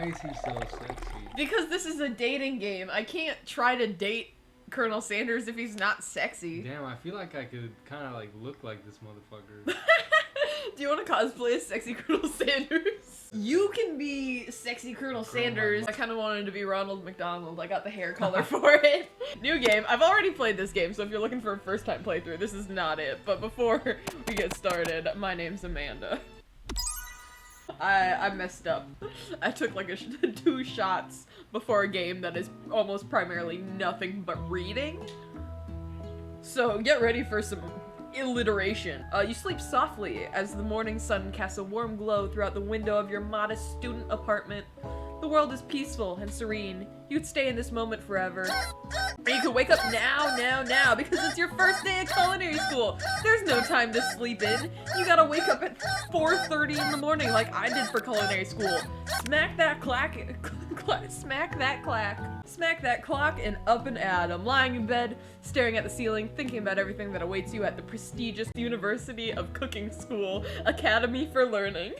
is he so sexy? Because this is a dating game. I can't try to date Colonel Sanders if he's not sexy. Damn, I feel like I could kind of like look like this motherfucker. Do you want to cosplay as sexy Colonel Sanders? You can be sexy Colonel Sanders. I kind of wanted to be Ronald McDonald. I got the hair color for it. New game. I've already played this game, so if you're looking for a first time playthrough, this is not it. But before we get started, my name's Amanda. I messed up. I took like 2 shots before a game that is almost primarily nothing but reading. So get ready for some alliteration. You sleep softly as the morning sun casts a warm glow throughout the window of your modest student apartment. The world is peaceful and serene. You could stay in this moment forever. Or you could wake up now, because it's your first day at culinary school. There's no time to sleep in. You gotta wake up at 4:30 in the morning like I did for culinary school. Smack that clock, and up and at 'em. Lying in bed, staring at the ceiling, thinking about everything that awaits you at the prestigious University of Cooking School Academy for Learning.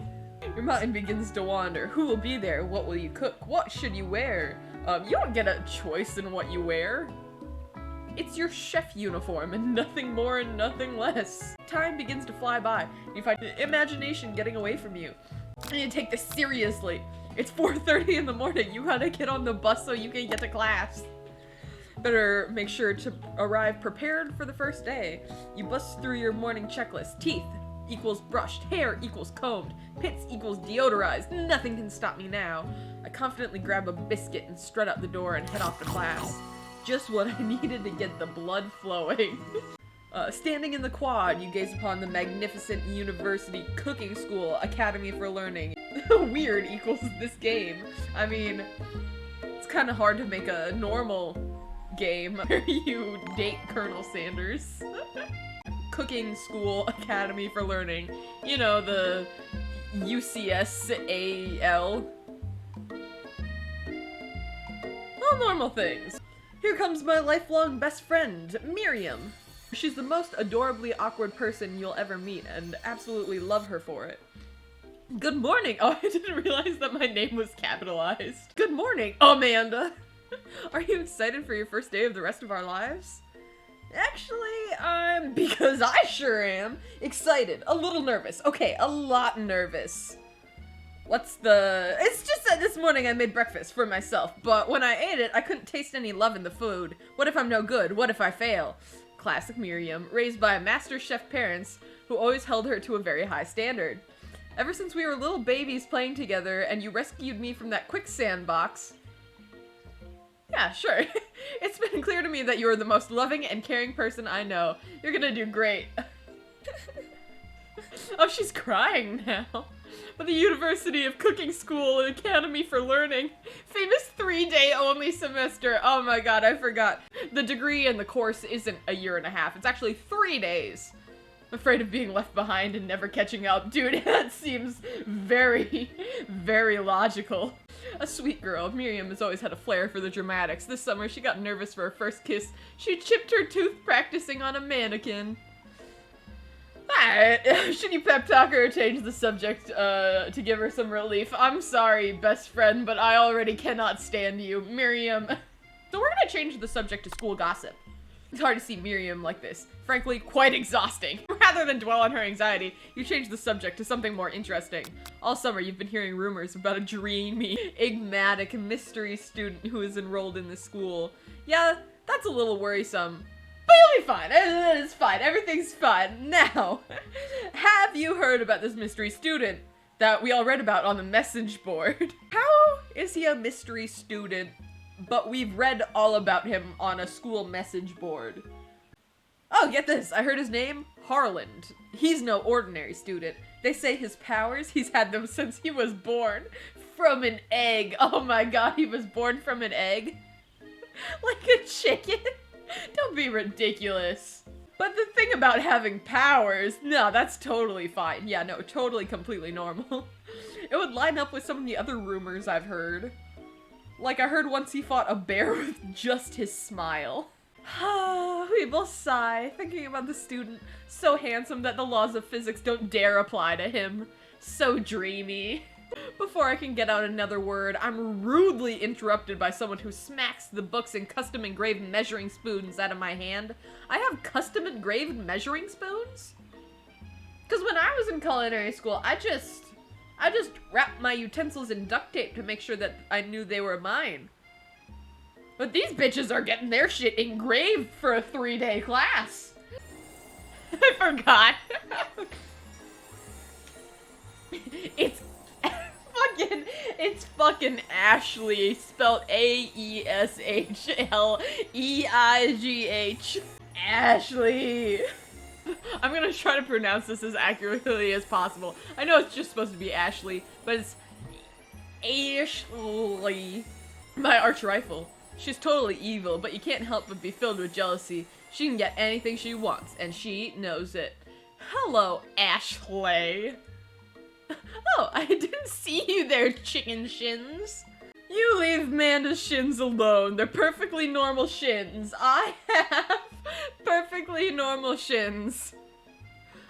Your mind begins to wander. Who will be there? What will you cook? What should you wear? You don't get a choice in what you wear. It's your chef uniform and nothing more and nothing less. Time begins to fly by. You find imagination getting away from you. And you take this seriously. It's 4:30 in the morning. You gotta get on the bus so you can get to class. Better make sure to arrive prepared for the first day. You bust through your morning checklist. Teeth equals brushed, hair equals combed, pits equals deodorized. Nothing can stop me now. I confidently grab a biscuit and strut out the door and head off to class. Just what I needed to get the blood flowing. Standing in the quad, you gaze upon the magnificent University Cooking School Academy for Learning. Weird equals this game. I mean, it's kind of hard to make a normal game where you date Colonel Sanders. Cooking School Academy for Learning. You know, the UCSAL. All normal things. Here comes my lifelong best friend, Miriam. She's the most adorably awkward person you'll ever meet, and absolutely love her for it. Good morning! Oh, I didn't realize that my name was capitalized. Good morning, Amanda! Are you excited for your first day of the rest of our lives? Actually, because I sure am. Excited. A little nervous. Okay, a lot nervous. It's just that this morning I made breakfast for myself, but when I ate it, I couldn't taste any love in the food. What if I'm no good? What if I fail? Classic Miriam, raised by master chef parents who always held her to a very high standard. Ever since we were little babies playing together and you rescued me from that quicksand box. Yeah, sure. It's been clear to me that you are the most loving and caring person I know. You're gonna do great. Oh, she's crying now. But the University of Cooking School Academy for Learning. Famous 3-day only semester. Oh my god, I forgot. The degree and the course isn't a year and a half. It's actually 3 days. I'm afraid of being left behind and never catching up. Dude, that seems very, very logical. A sweet girl, Miriam has always had a flair for the dramatics. This summer, she got nervous for her first kiss. She chipped her tooth practicing on a mannequin. Alright, should you pep talk her or change the subject to give her some relief? I'm sorry, best friend, but I already cannot stand you. Miriam. So we're gonna change the subject to school gossip. It's hard to see Miriam like this. Frankly, quite exhausting. Rather than dwell on her anxiety, you change the subject to something more interesting. All summer, you've been hearing rumors about a dreamy, enigmatic mystery student who is enrolled in this school. Yeah, that's a little worrisome. But you'll be fine. It's fine. Everything's fine. Now, have you heard about this mystery student that we all read about on the message board? How is he a mystery student, but we've read all about him on a school message board? Oh, get this. I heard his name. Harland. He's no ordinary student. They say his powers, he's had them since he was born. From an egg. Oh my god, he was born from an egg? Like a chicken? Don't be ridiculous. But the thing about having powers, no, that's totally fine. Yeah, no, totally, completely normal. It would line up with some of the other rumors I've heard. Like, I heard once he fought a bear with just his smile. We both sigh, thinking about the student, so handsome that the laws of physics don't dare apply to him. So dreamy. Before I can get out another word, I'm rudely interrupted by someone who smacks the books and custom engraved measuring spoons out of my hand. I have custom engraved measuring spoons? Because when I was in culinary school, I just wrapped my utensils in duct tape to make sure that I knew they were mine. But these bitches are getting their shit engraved for a 3-day class. I forgot. It's fucking Ashley, spelled A-E-S-H-L-E-I-G-H. Ashley. I'm gonna try to pronounce this as accurately as possible. I know it's just supposed to be Ashley, but it's Ashley. My arch rifle. She's totally evil, but you can't help but be filled with jealousy. She can get anything she wants, and she knows it. Hello, Ashley. Oh, I didn't see you there, chicken shins. You leave Amanda's shins alone. They're perfectly normal shins. I have perfectly normal shins.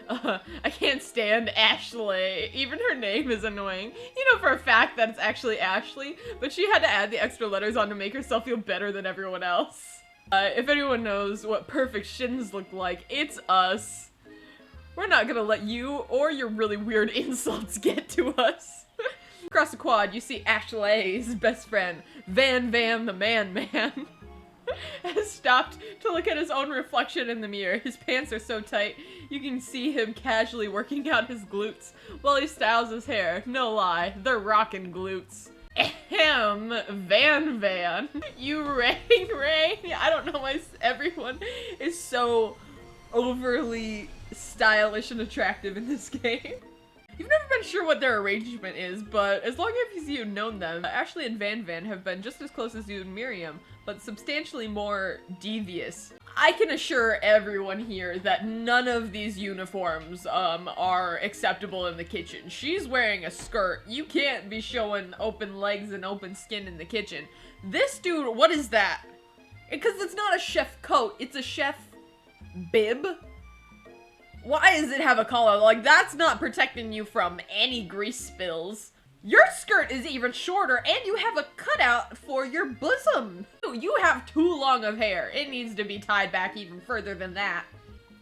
I can't stand Ashley. Even her name is annoying. You know for a fact that it's actually Ashley, but she had to add the extra letters on to make herself feel better than everyone else. If anyone knows what perfect shins look like, it's us. We're not gonna let you or your really weird insults get to us. Across the quad, you see Ashley's best friend, Van the Man, has stopped to look at his own reflection in the mirror. His pants are so tight, you can see him casually working out his glutes while he styles his hair. No lie, they're rockin' glutes. Ahem, Van. You Ray. I don't know why everyone is so overly stylish and attractive in this game. You've never been sure what their arrangement is, but as long as you've known them, Ashley and Van have been just as close as you and Miriam, but substantially more devious. I can assure everyone here that none of these uniforms are acceptable in the kitchen. She's wearing a skirt. You can't be showing open legs and open skin in the kitchen. This dude, what is that? Because it's not a chef coat, it's a chef bib. Why does it have a collar? Like, that's not protecting you from any grease spills. Your skirt is even shorter, and you have a cutout for your bosom. You have too long of hair. It needs to be tied back even further than that.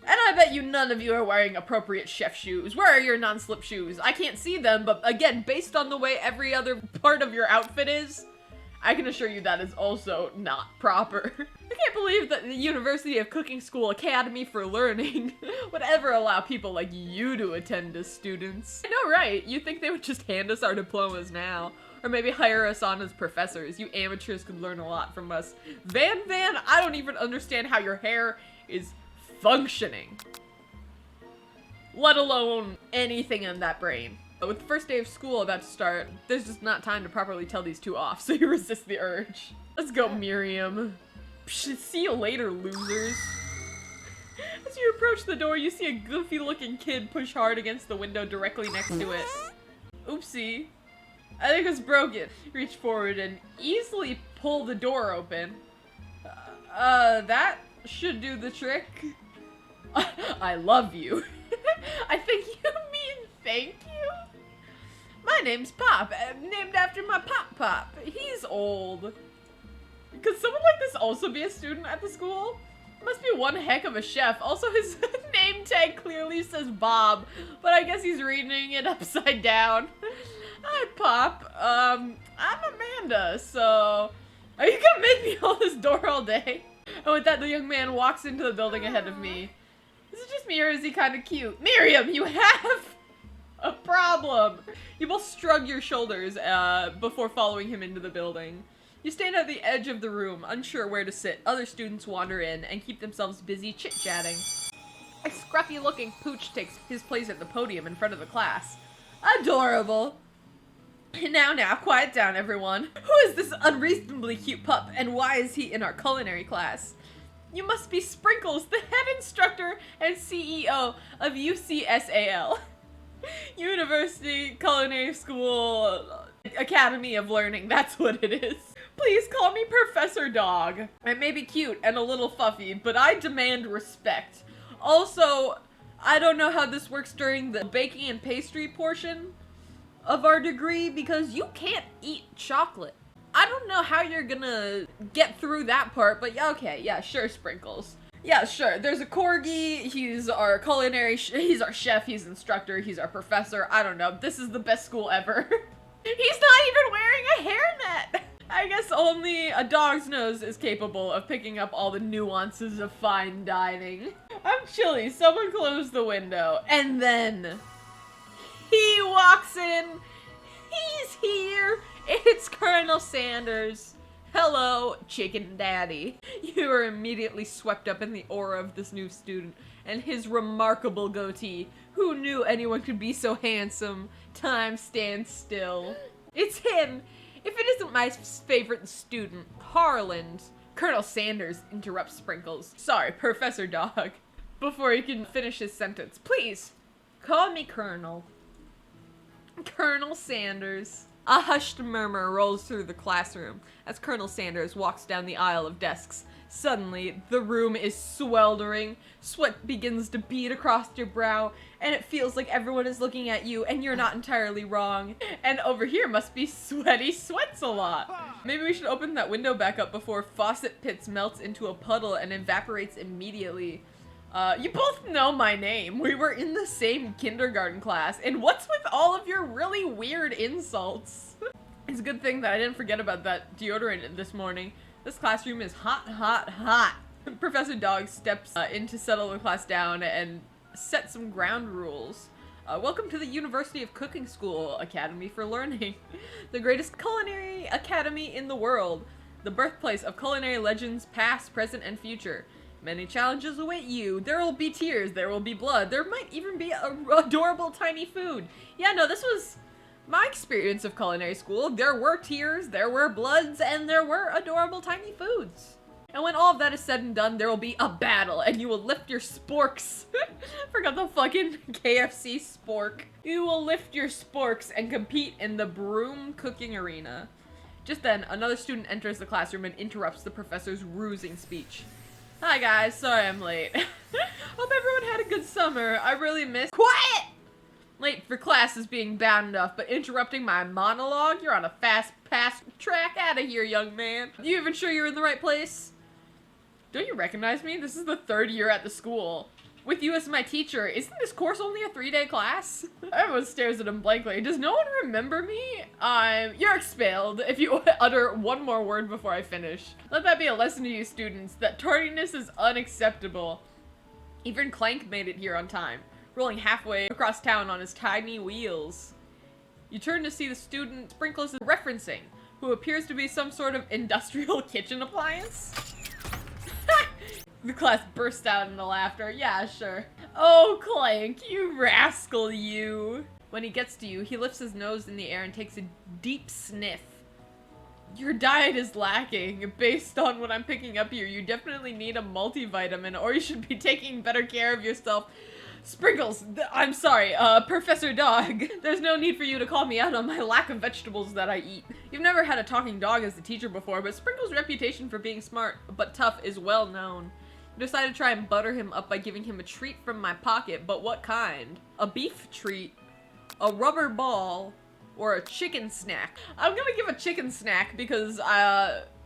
And I bet you none of you are wearing appropriate chef shoes. Where are your non-slip shoes? I can't see them, but again, based on the way every other part of your outfit is, I can assure you that is also not proper. I can't believe that the University of Cooking School Academy for Learning would ever allow people like you to attend as students. I know, right? You'd think they would just hand us our diplomas now. Or maybe hire us on as professors. You amateurs could learn a lot from us. Van, I don't even understand how your hair is functioning. Let alone anything in that brain. With the first day of school about to start, there's just not time to properly tell these two off, so you resist the urge. Let's go, Miriam. See you later, losers. As you approach the door, you see a goofy-looking kid push hard against the window directly next to it. Oopsie. I think it's broken. Reach forward and easily pull the door open. That should do the trick. I love you. I think you mean thank you? My name's Pop, named after my Pop. He's old. Could someone like this also be a student at the school? Must be one heck of a chef. Also, his name tag clearly says Bob, but I guess he's reading it upside down. Hi, Pop. I'm Amanda, so... Are you gonna make me hold this door all day? And with that, the young man walks into the building ahead of me. Is it just me, or is he kind of cute? Miriam, you have a problem! You both shrug your shoulders before following him into the building. You stand at the edge of the room, unsure where to sit. Other students wander in and keep themselves busy chit-chatting. A scruffy-looking pooch takes his place at the podium in front of the class. Adorable! Now, quiet down, everyone. Who is this unreasonably cute pup, and why is he in our culinary class? You must be Sprinkles, the head instructor and CEO of UCSAL. University Culinary School Academy of Learning, that's what it is. Please call me Professor Dog. I may be cute and a little fuffy, but I demand respect. Also, I don't know how this works during the baking and pastry portion, of our degree because you can't eat chocolate. I don't know how you're gonna get through that part, but yeah, okay, yeah, sure, Sprinkles. Yeah, sure, there's a corgi, he's our culinary, he's our chef, he's instructor, he's our professor, I don't know, this is the best school ever. He's not even wearing a hairnet! I guess only a dog's nose is capable of picking up all the nuances of fine dining. I'm chilly, someone close the window, and then he walks in, he's here, it's Colonel Sanders. Hello, Chicken Daddy. You are immediately swept up in the aura of this new student and his remarkable goatee. Who knew anyone could be so handsome? Time stands still. It's him. If it isn't my favorite student, Harland. Colonel Sanders interrupts Sprinkles. Sorry, Professor Dog. Before he can finish his sentence, please, call me Colonel. Colonel Sanders. A hushed murmur rolls through the classroom as Colonel Sanders walks down the aisle of desks. Suddenly, the room is sweltering, sweat begins to bead across your brow, and it feels like everyone is looking at you and you're not entirely wrong. And over here must be sweaty sweats a lot. Maybe we should open that window back up before Faucet Pits melts into a puddle and evaporates immediately. You both know my name. We were in the same kindergarten class, and what's with all of your really weird insults? It's a good thing that I didn't forget about that deodorant this morning. This classroom is hot, hot, hot. Professor Dog steps in to settle the class down and set some ground rules. Welcome to the University of Cooking School Academy for Learning, the greatest culinary academy in the world, the birthplace of culinary legends past, present, and future. Many challenges await you. There will be tears, there will be blood, there might even be adorable tiny food. Yeah, no, this was my experience of culinary school. There were tears, there were bloods, and there were adorable tiny foods. And when all of that is said and done, there will be a battle, and you will lift your sporks. Forgot the fucking KFC spork. You will lift your sporks and compete in the broom cooking arena. Just then, another student enters the classroom and interrupts the professor's rousing speech. Hi guys, sorry I'm late. Hope everyone had a good summer. I really missed— Quiet! Late for class is being bad enough, but interrupting my monologue? You're on a fast track. Out of here, young man. You even sure you're in the right place? Don't you recognize me? This is the third year at the school. With you as my teacher, isn't this course only a 3-day class? Everyone stares at him blankly. Does no one remember me? You're expelled if you utter one more word before I finish. Let that be a lesson to you students, that tardiness is unacceptable. Even Clank made it here on time, rolling halfway across town on his tiny wheels. You turn to see the student Sprinkles is referencing, who appears to be some sort of industrial kitchen appliance. The class burst out into laughter. Yeah, sure. Oh, Clank, you rascal, you. When he gets to you, he lifts his nose in the air and takes a deep sniff. Your diet is lacking. Based on what I'm picking up here, you definitely need a multivitamin, or you should be taking better care of yourself. Sprinkles, I'm sorry, Professor Dog. There's no need for you to call me out on my lack of vegetables that I eat. You've never had a talking dog as a teacher before, but Sprinkles' reputation for being smart but tough is well known. I decided to try and butter him up by giving him a treat from my pocket, but what kind? A beef treat, a rubber ball, or a chicken snack? I'm gonna give a chicken snack because,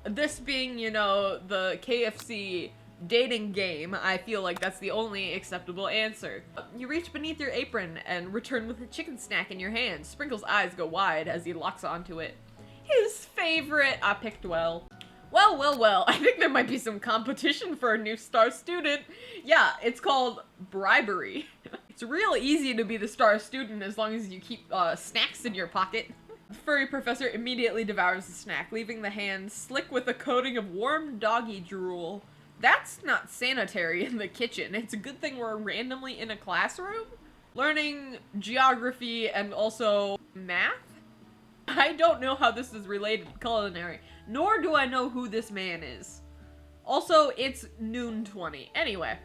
this being, you know, the KFC dating game, I feel like that's the only acceptable answer. You reach beneath your apron and return with a chicken snack in your hand. Sprinkles' eyes go wide as he locks onto it. His favorite. I picked well. Well, I think there might be some competition for a new star student. Yeah, it's called bribery. It's real easy to be the star student as long as you keep snacks in your pocket. The furry professor immediately devours the snack, leaving the hand slick with a coating of warm doggy drool. That's not sanitary in the kitchen. It's a good thing we're randomly in a classroom. Learning geography and also math? I don't know how this is related to culinary, nor do I know who this man is. Also, it's noon 20. Anyway,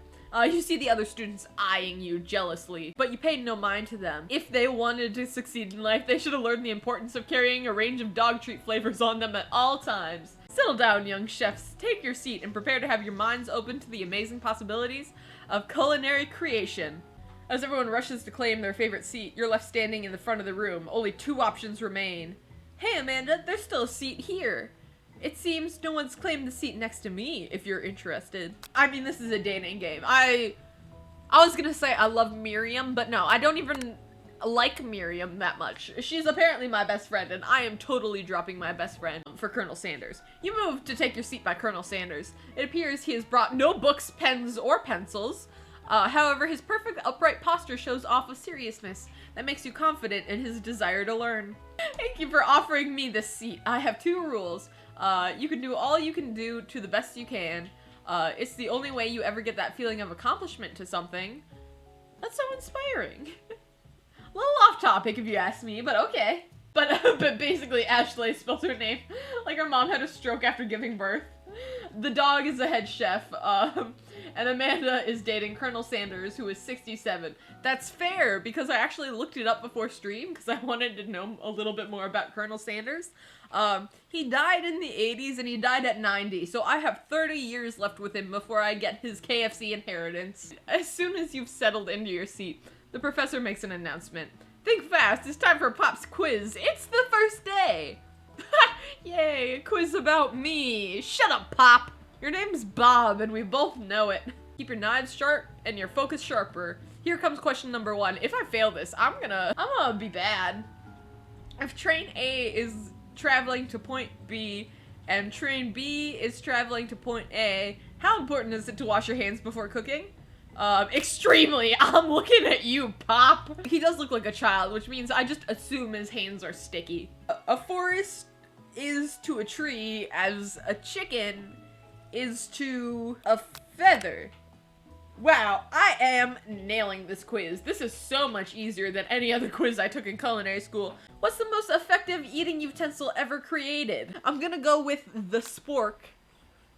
you see the other students eyeing you jealously, but you paid no mind to them. If they wanted to succeed in life, they should have learned the importance of carrying a range of dog treat flavors on them at all times. Settle down, young chefs. Take your seat and prepare to have your minds open to the amazing possibilities of culinary creation. As everyone rushes to claim their favorite seat, you're left standing in the front of the room. Only 2 options remain. Hey Amanda, there's still a seat here. It seems no one's claimed the seat next to me, if you're interested. I mean, this is a dating game. I was gonna say I love Miriam, but no, I don't even like Miriam that much. She's apparently my best friend, and I am totally dropping my best friend for Colonel Sanders. You move to take your seat by Colonel Sanders. It appears he has brought no books, pens, or pencils. However, his perfect upright posture shows off a seriousness that makes you confident in his desire to learn. Thank you for offering me this seat. I have 2 rules. You can do all you can do to the best you can. It's the only way you ever get that feeling of accomplishment to something. That's so inspiring. A little off topic if you ask me, but okay. But basically Ashley spelled her name like her mom had a stroke after giving birth. The dog is a head chef, and Amanda is dating Colonel Sanders, who is 67. That's fair, because I actually looked it up before stream, because I wanted to know a little bit more about Colonel Sanders. He died in the 80s, and he died at 90, so I have 30 years left with him before I get his KFC inheritance. As soon as you've settled into your seat, the professor makes an announcement. Think fast, it's time for Pop's quiz. It's the first day! Yay, a quiz about me. Shut up, Pop. Your name's Bob, and we both know it. Keep your knives sharp and your focus sharper. Here comes question number 1. If I fail this, I'm gonna be bad. If train A is traveling to point B and train B is traveling to point A, how important is it to wash your hands before cooking? Extremely. I'm looking at you, Pop. He does look like a child, which means I just assume his hands are sticky. A forest is to a tree as a chicken is to a feather. Wow, I am nailing this quiz. This is so much easier than any other quiz I took in culinary school. What's the most effective eating utensil ever created? I'm gonna go with the spork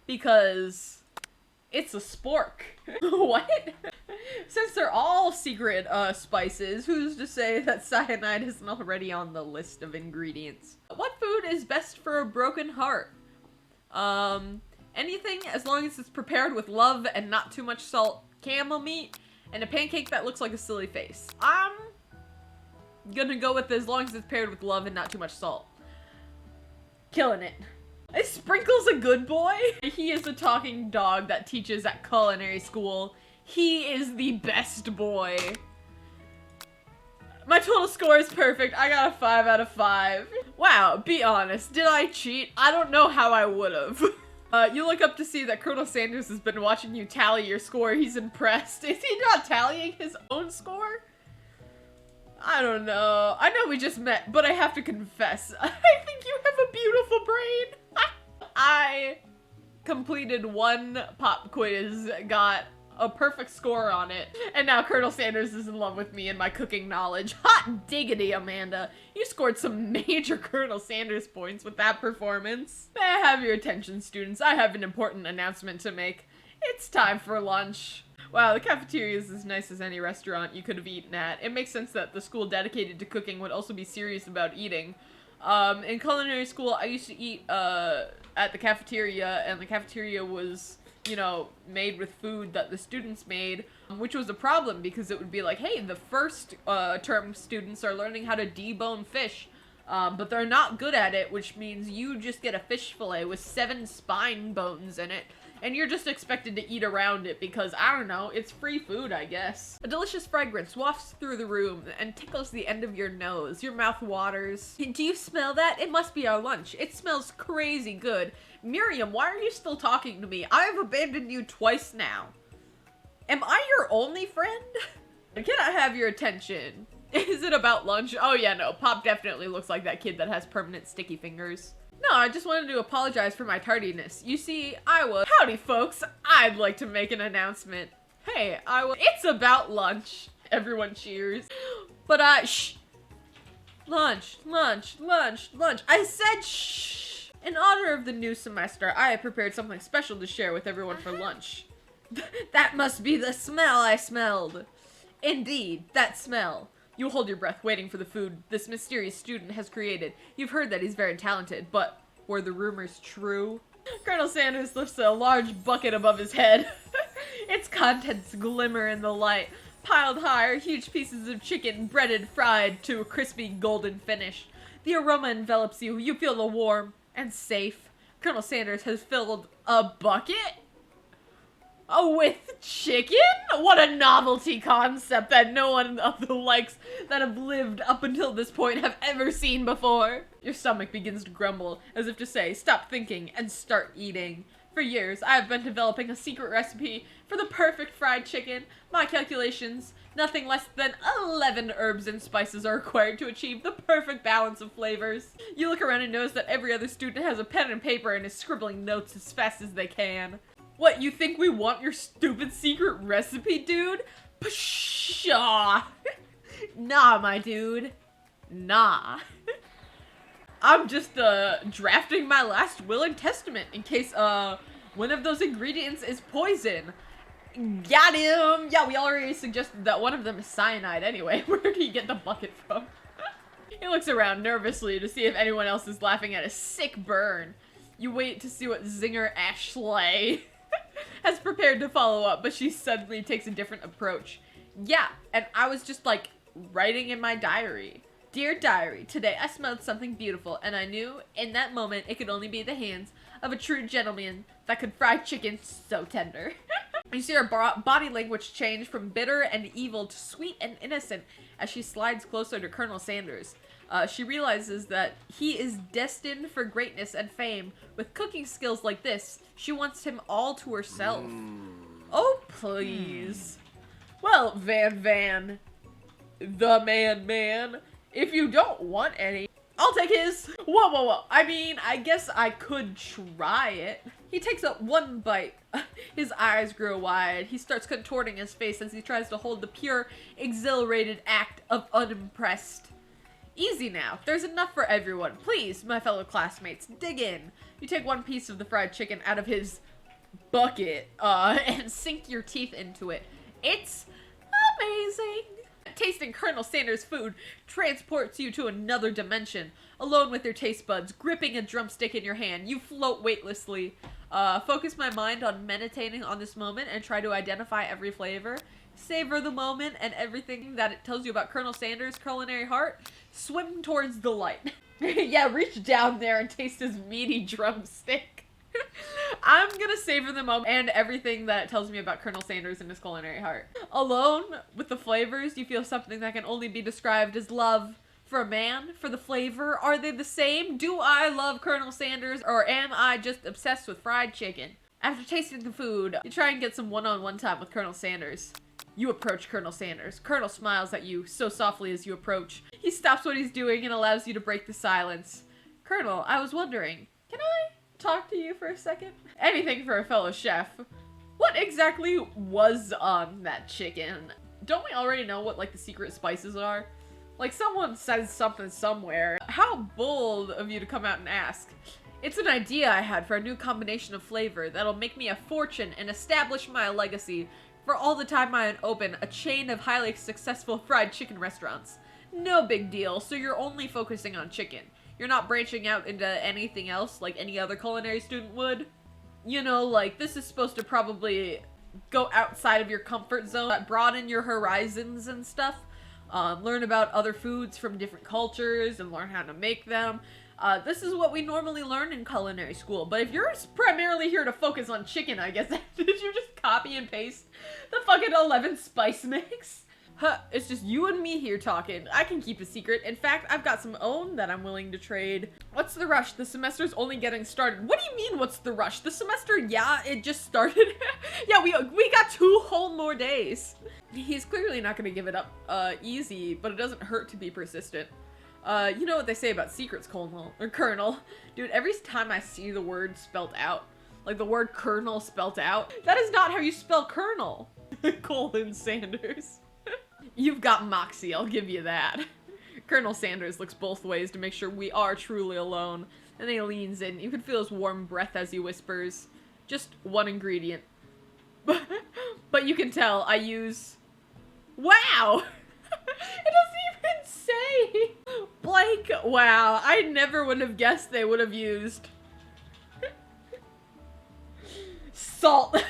because it's a spork. What? Since they're all secret spices, who's to say that cyanide isn't already on the list of ingredients? What food is best for a broken heart? Anything as long as it's prepared with love and not too much salt. Camel meat and a pancake that looks like a silly face. I'm gonna go with as long as it's paired with love and not too much salt. Killing it. Is Sprinkles a good boy? He is a talking dog that teaches at culinary school. He is the best boy. My total score is perfect. I got a 5 out of 5. Wow, be honest. Did I cheat? I don't know how I would've. You look up to see that Colonel Sanders has been watching you tally your score. He's impressed. Is he not tallying his own score? I don't know. I know we just met, but I have to confess, I think you have a beautiful brain. I completed 1 pop quiz, got a perfect score on it, and now Colonel Sanders is in love with me and my cooking knowledge. Hot diggity, Amanda. You scored some major Colonel Sanders points with that performance. May I have your attention, students? I have an important announcement to make. It's time for lunch. Wow, the cafeteria is as nice as any restaurant you could have eaten at. It makes sense that the school dedicated to cooking would also be serious about eating. In culinary school, I used to eat at the cafeteria, and the cafeteria was, you know, made with food that the students made, which was a problem because it would be like, hey, the first term students are learning how to debone fish, but they're not good at it, which means you just get a fish fillet with 7 spine bones in it, and you're just expected to eat around it because, I don't know, it's free food, I guess. A delicious fragrance wafts through the room and tickles the end of your nose. Your mouth waters. Do you smell that? It must be our lunch. It smells crazy good. Miriam, why are you still talking to me? I have abandoned you twice now. Am I your only friend? Can I have your attention? Is it about lunch? Oh yeah, no, Pop definitely looks like that kid that has permanent sticky fingers. No, I just wanted to apologize for my tardiness. You see, Howdy folks, I'd like to make an announcement. Hey, it's about lunch. Everyone cheers. But shh. Lunch. I said shh. In honor of the new semester, I have prepared something special to share with everyone for lunch. That must be the smell I smelled. Indeed, that smell. You hold your breath waiting for the food this mysterious student has created. You've heard that he's very talented, but were the rumors true? Colonel Sanders lifts a large bucket above his head. Its contents glimmer in the light. Piled high are huge pieces of chicken, breaded, fried to a crispy golden finish. The aroma envelops you. You feel the warm and safe. Colonel Sanders has filled a bucket with chicken? What a novelty concept that no one of the likes that have lived up until this point have ever seen before. Your stomach begins to grumble, as if to say, stop thinking and start eating. For years, I have been developing a secret recipe for the perfect fried chicken. My calculations, nothing less than 11 herbs and spices are required to achieve the perfect balance of flavors. You look around and notice that every other student has a pen and paper and is scribbling notes as fast as they can. What, you think we want your stupid secret recipe, dude? Pshaw! Nah, my dude. Nah. I'm just, drafting my last will and testament in case, one of those ingredients is poison. Got him! Yeah, we already suggested that one of them is cyanide anyway. Where did he get the bucket from? He looks around nervously to see if anyone else is laughing at a sick burn. You wait to see what Zinger Ashley has prepared to follow up, but she suddenly takes a different approach. Yeah, and I was just, like, writing in my diary. Dear diary, today I smelled something beautiful, and I knew in that moment it could only be the hands of a true gentleman that could fry chicken so tender. You see her body language change from bitter and evil to sweet and innocent as she slides closer to Colonel Sanders. She realizes that he is destined for greatness and fame. With cooking skills like this, she wants him all to herself. Oh, please. Well, Van, the man, if you don't want any, I'll take his. Whoa. I mean, I guess I could try it. He takes up one bite. His eyes grow wide. He starts contorting his face as he tries to hold the pure, exhilarated act of unimpressed. Easy now. There's enough for everyone. Please, my fellow classmates, dig in. You take one piece of the fried chicken out of his bucket, and sink your teeth into it. It's amazing. Tasting Colonel Sanders' food transports you to another dimension. Alone with your taste buds, gripping a drumstick in your hand, you float weightlessly. Focus my mind on meditating on this moment and try to identify every flavor. Savor the moment and everything that it tells you about Colonel Sanders' culinary heart. Swim towards the light. Yeah, reach down there and taste his meaty drumstick. I'm gonna savor the moment and everything that it tells me about Colonel Sanders and his culinary heart. Alone with the flavors, you feel something that can only be described as love. For a man, for the flavor, are they the same? Do I love Colonel Sanders, or am I just obsessed with fried chicken? After tasting the food, you try and get some one-on-one time with Colonel Sanders. You approach Colonel Sanders. Colonel smiles at you so softly as you approach. He stops what he's doing and allows you to break the silence. Colonel, I was wondering, can I talk to you for a second? Anything for a fellow chef. What exactly was on that chicken? Don't we already know what, like, the secret spices are? Like, someone says something somewhere. How bold of you to come out and ask. It's an idea I had for a new combination of flavor that'll make me a fortune and establish my legacy for all the time I open a chain of highly successful fried chicken restaurants. No big deal, so you're only focusing on chicken. You're not branching out into anything else like any other culinary student would. You know, like, this is supposed to probably go outside of your comfort zone, broaden your horizons and stuff. Learn about other foods from different cultures and learn how to make them. This is what we normally learn in culinary school, but if you're primarily here to focus on chicken, I guess, did you just copy and paste the fucking 11 spice mix? Huh, it's just you and me here talking. I can keep a secret. In fact, I've got some own that I'm willing to trade. What's the rush? The semester's only getting started. What do you mean, what's the rush? The semester, yeah, it just started. Yeah, we got 2 whole more days. He's clearly not gonna give it up easy, but it doesn't hurt to be persistent. You know what they say about secrets, Colonel. Dude, every time I see the word spelt out, like the word Colonel spelt out, that is not how you spell Colonel. Colin Sanders. You've got moxie, I'll give you that. Colonel Sanders looks both ways to make sure we are truly alone, and then he leans in. You can feel his warm breath as he whispers, just one ingredient. But you can tell I use... Wow! It doesn't even say! Blank, wow, I never would have guessed they would have used... salt.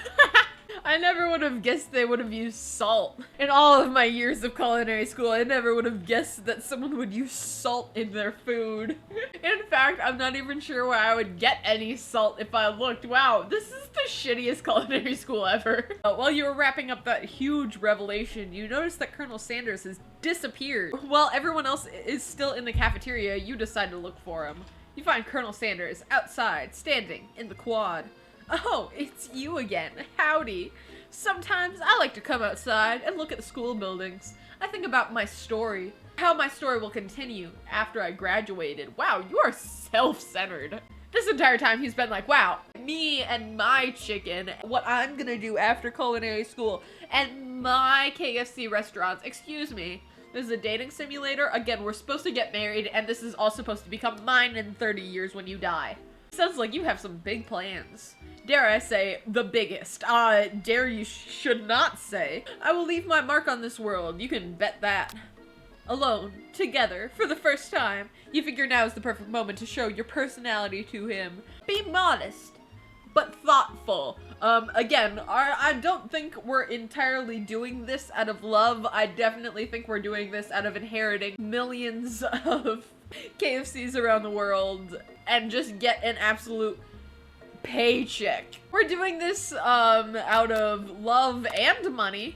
I never would have guessed they would have used salt. In all of my years of culinary school, I never would have guessed that someone would use salt in their food. In fact, I'm not even sure where I would get any salt if I looked. Wow, this is the shittiest culinary school ever. While you were wrapping up that huge revelation, you noticed that Colonel Sanders has disappeared. While everyone else is still in the cafeteria, you decide to look for him. You find Colonel Sanders outside, standing in the quad. Oh, it's you again. Howdy. Sometimes I like to come outside and look at the school buildings. I think about my story, how my story will continue after I graduated. Wow, you are self-centered. This entire time he's been like, wow, me and my chicken, what I'm gonna do after culinary school, and my KFC restaurants. Excuse me. This is a dating simulator. Again, we're supposed to get married, and this is all supposed to become mine in 30 years when you die. Sounds like you have some big plans. Dare I say, the biggest. Dare you should not say. I will leave my mark on this world, you can bet that. Alone, together, for the first time, you figure now is the perfect moment to show your personality to him. Be modest, but thoughtful. Again, I don't think we're entirely doing this out of love. I definitely think we're doing this out of inheriting millions of KFCs around the world and just get an absolute paycheck. We're doing this out of love and money.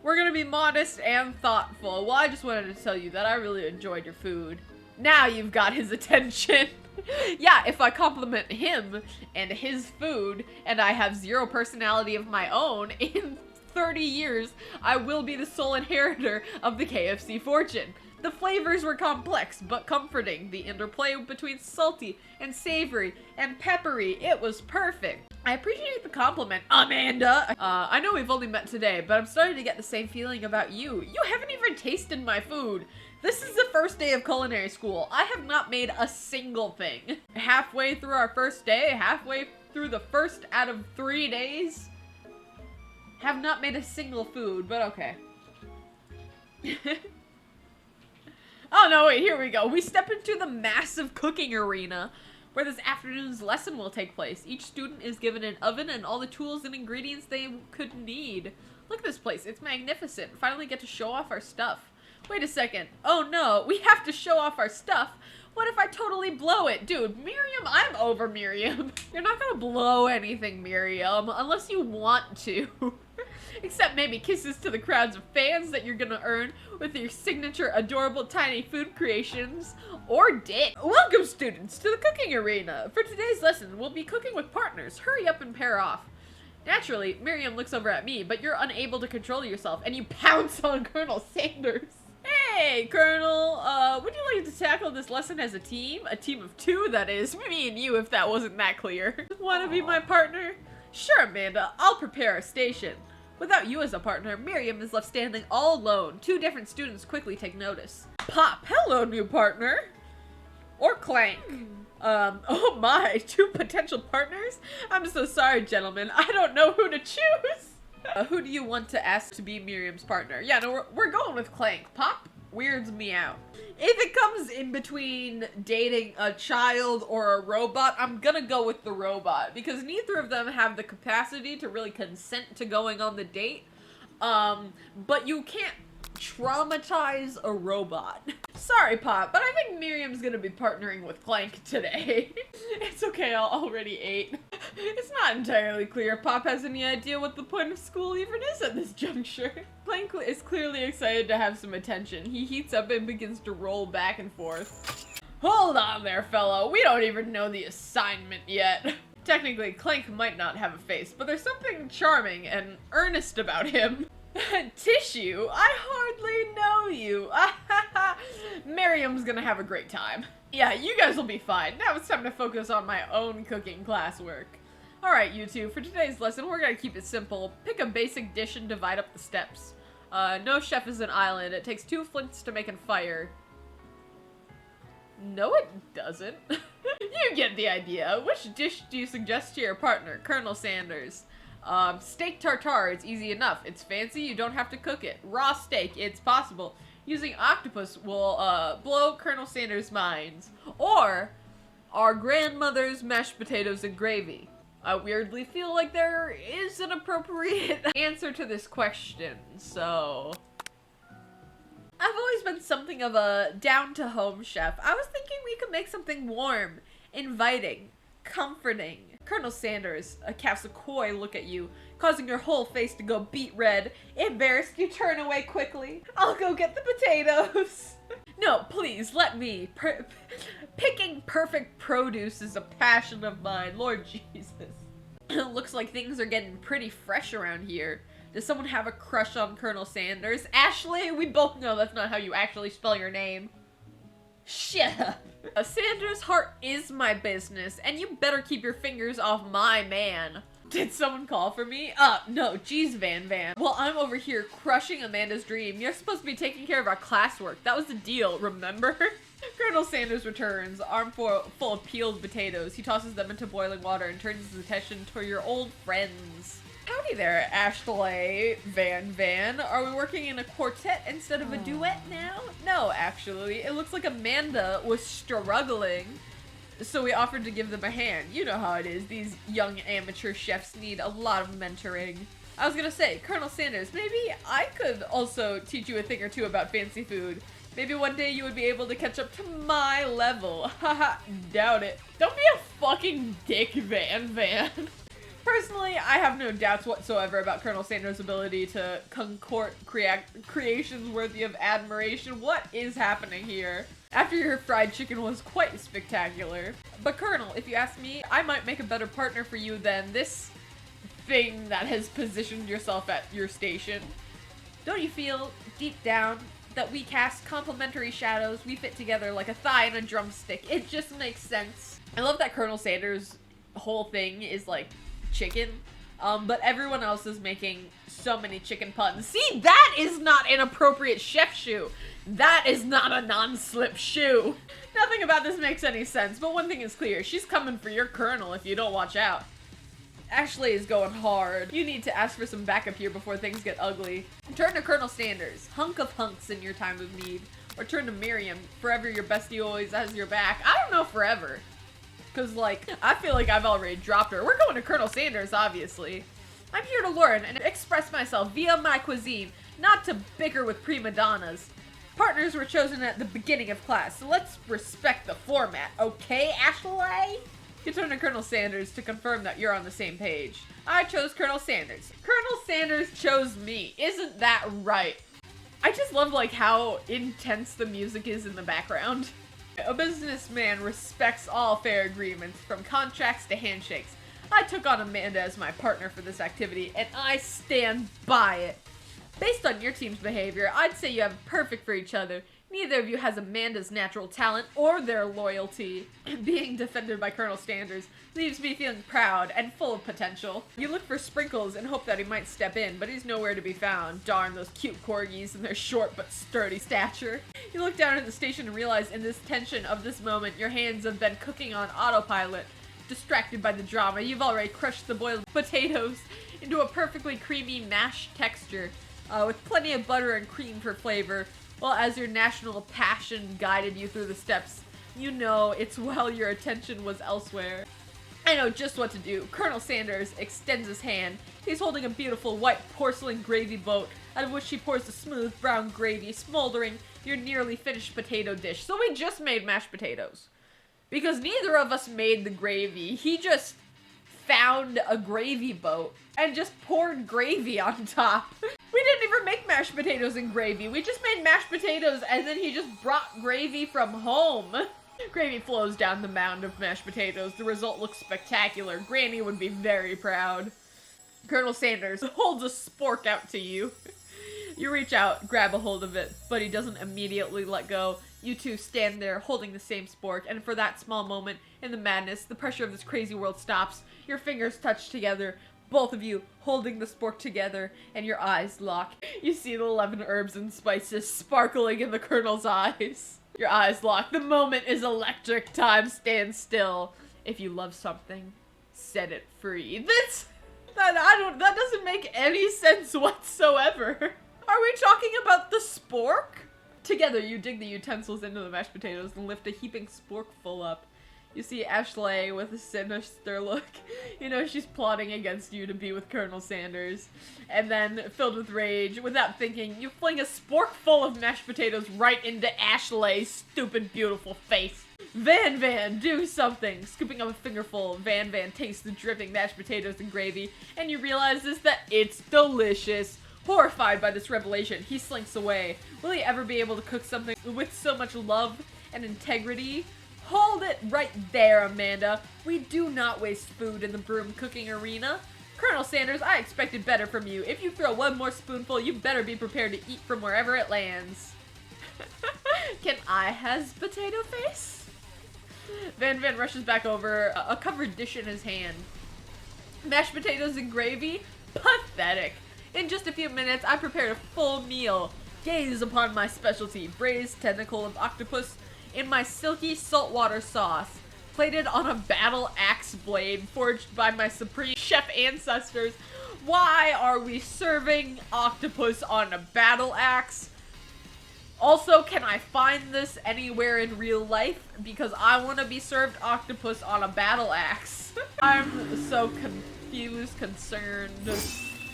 We're gonna be modest and thoughtful. Well, I just wanted to tell you that I really enjoyed your food. Now you've got his attention. Yeah, if I compliment him and his food and I have zero personality of my own, in 30 years, I will be the sole inheritor of the KFC fortune. The flavors were complex but comforting. The interplay between salty and savory and peppery, it was perfect. I appreciate the compliment, Amanda. I know we've only met today, but I'm starting to get the same feeling about you. You haven't even tasted my food. This is the first day of culinary school. I have not made a single thing. Halfway through our first day, halfway through the first out of 3 days, have not made a single food, but okay. Oh no, wait, here we go. We step into the massive cooking arena where this afternoon's lesson will take place. Each student is given an oven and all the tools and ingredients they could need. Look at this place, it's magnificent. Finally get to show off our stuff. Wait a second. Oh no, we have to show off our stuff. What if I totally blow it? Dude, Miriam, I'm over Miriam. You're not gonna blow anything, Miriam, unless you want to. Except maybe kisses to the crowds of fans that you're gonna earn with your signature adorable tiny food creations. Or dick. Welcome, students, to the cooking arena. For today's lesson, we'll be cooking with partners. Hurry up and pair off. Naturally, Miriam looks over at me, but you're unable to control yourself, and you pounce on Colonel Sanders. Hey, Colonel, would you like to tackle this lesson as a team? A team of 2, that is. Me and you, if that wasn't that clear. Wanna be my partner? Sure, Amanda, I'll prepare our station. Without you as a partner, Miriam is left standing all alone. 2 different students quickly take notice. Pop, hello, new partner. Or Clank. Oh my, 2 potential partners? I'm so sorry, gentlemen. I don't know who to choose. Who do you want to ask to be Miriam's partner? Yeah, no, we're going with Clank. Pop weirds me out. If it comes in between dating a child or a robot, I'm gonna go with the robot because neither of them have the capacity to really consent to going on the date. But you can't traumatize a robot. Sorry, Pop, but I think Miriam's gonna be partnering with Clank today. It's okay, I already ate. It's not entirely clear if Pop has any idea what the point of school even is at this juncture. Clank is clearly excited to have some attention. He heats up and begins to roll back and forth. Hold on there, fellow. We don't even know the assignment yet. Technically, Clank might not have a face, but there's something charming and earnest about him. Tissue? I hardly know you. Miriam's gonna have a great time. Yeah, you guys will be fine. Now it's time to focus on my own cooking classwork. Alright, you two, for today's lesson, we're gonna keep it simple. Pick a basic dish and divide up the steps. No chef is an island. It takes 2 flints to make a fire. No, it doesn't. You get the idea. Which dish do you suggest to your partner, Colonel Sanders? Steak tartare, it's easy enough. It's fancy, you don't have to cook it. Raw steak, it's possible. Using octopus will, blow Colonel Sanders' minds. Or, our grandmother's mashed potatoes and gravy. I weirdly feel like there is an appropriate answer to this question, so... I've always been something of a down-to-home chef. I was thinking we could make something warm, inviting, comforting. Colonel Sanders casts a coy look at you, causing your whole face to go beet red. Embarrassed, you turn away quickly. I'll go get the potatoes. No, please, let me. Picking perfect produce is a passion of mine, Lord Jesus. Looks like things are getting pretty fresh around here. Does someone have a crush on Colonel Sanders? Ashley, we both know that's not how you actually spell your name. Shut up. Sanders' heart is my business, and you better keep your fingers off my man. Did someone call for me? No, geez, Van. Well, I'm over here crushing Amanda's dream. You're supposed to be taking care of our classwork. That was the deal, remember? Colonel Sanders returns, arm full of peeled potatoes. He tosses them into boiling water and turns his attention to your old friends. Howdy there, Ashley, Van. Are we working in a quartet instead of a duet now? No, actually. It looks like Amanda was struggling, so we offered to give them a hand. You know how it is. These young amateur chefs need a lot of mentoring. I was gonna say, Colonel Sanders, maybe I could also teach you a thing or two about fancy food. Maybe one day you would be able to catch up to my level. Haha, doubt it. Don't be a fucking dick, Van. Personally, I have no doubts whatsoever about Colonel Sanders' ability to concoct creations worthy of admiration. What is happening here? After your fried chicken was quite spectacular. But Colonel, if you ask me, I might make a better partner for you than this thing that has positioned yourself at your station. Don't you feel, deep down, that we cast complementary shadows, we fit together like a thigh and a drumstick? It just makes sense. I love that Colonel Sanders' whole thing is like chicken, but everyone else is making so many chicken puns. See, that is not an appropriate chef shoe. That is not a non-slip shoe. Nothing about this makes any sense, but one thing is clear. She's coming for your colonel if you don't watch out. Ashley is going hard. You need to ask for some backup here before things get ugly. Turn to Colonel Sanders, hunk of hunks in your time of need. Or turn to Miriam, forever your bestie always has your back. I don't know forever. Cause like, I feel like I've already dropped her. We're going to Colonel Sanders, obviously. I'm here to learn and express myself via my cuisine, not to bicker with prima donnas. Partners were chosen at the beginning of class, so let's respect the format, okay, Ashley? You turn to Colonel Sanders to confirm that you're on the same page. I chose Colonel Sanders. Colonel Sanders chose me. Isn't that right? I just love like how intense the music is in the background. A businessman respects all fair agreements, from contracts to handshakes. I took on Amanda as my partner for this activity, and I stand by it. Based on your team's behavior, I'd say you have perfect for each other. Neither of you has Amanda's natural talent or their loyalty. Being defended by Colonel Sanders leaves me feeling proud and full of potential. You look for Sprinkles and hope that he might step in, but he's nowhere to be found. Darn those cute corgis and their short but sturdy stature. You look down at the station and realize in this tension of this moment, your hands have been cooking on autopilot. Distracted by the drama, you've already crushed the boiled potatoes into a perfectly creamy mashed texture, with plenty of butter and cream for flavor. Well, as your national passion guided you through the steps, you know it's while your attention was elsewhere. I know just what to do. Colonel Sanders extends his hand. He's holding a beautiful white porcelain gravy boat, out of which he pours the smooth brown gravy, smoldering your nearly finished potato dish. So we just made mashed potatoes. Because neither of us made the gravy. He just found a gravy boat and just poured gravy on top. We didn't even make mashed potatoes and gravy. We just made mashed potatoes and then he just brought gravy from home. Gravy flows down the mound of mashed potatoes. The result looks spectacular. Granny would be very proud. Colonel Sanders holds a spork out to you. You reach out, grab a hold of it, but he doesn't immediately let go. You two stand there holding the same spork, and for that small moment in the madness, the pressure of this crazy world stops. Your fingers touch together, both of you holding the spork together, and your eyes lock. You see the 11 herbs and spices sparkling in the Colonel's eyes. Your eyes lock. The moment is electric. Time stands still. If you love something, set it free. That doesn't make any sense whatsoever. Are we talking about the spork? Together, you dig the utensils into the mashed potatoes and lift a heaping sporkful up. You see Ashley with a sinister look. You know she's plotting against you to be with Colonel Sanders. And then, filled with rage, without thinking, you fling a spork full of mashed potatoes right into Ashley's stupid, beautiful face. Van, do something! Scooping up a fingerful, Van tastes the dripping mashed potatoes and gravy, and you realize that it's delicious. Horrified by this revelation, he slinks away. Will he ever be able to cook something with so much love and integrity? Hold it right there, Amanda. We do not waste food in the broom cooking arena. Colonel Sanders, I expected better from you. If you throw one more spoonful, you better be prepared to eat from wherever it lands. Can I has potato face? Van rushes back over, a covered dish in his hand. Mashed potatoes and gravy? Pathetic. In just a few minutes, I prepared a full meal. Gaze upon my specialty, braised tentacle of octopus in my silky saltwater sauce, plated on a battle axe blade forged by my supreme chef ancestors. Why are we serving octopus on a battle axe? Also, can I find this anywhere in real life? Because I want to be served octopus on a battle axe. I'm so confused, concerned,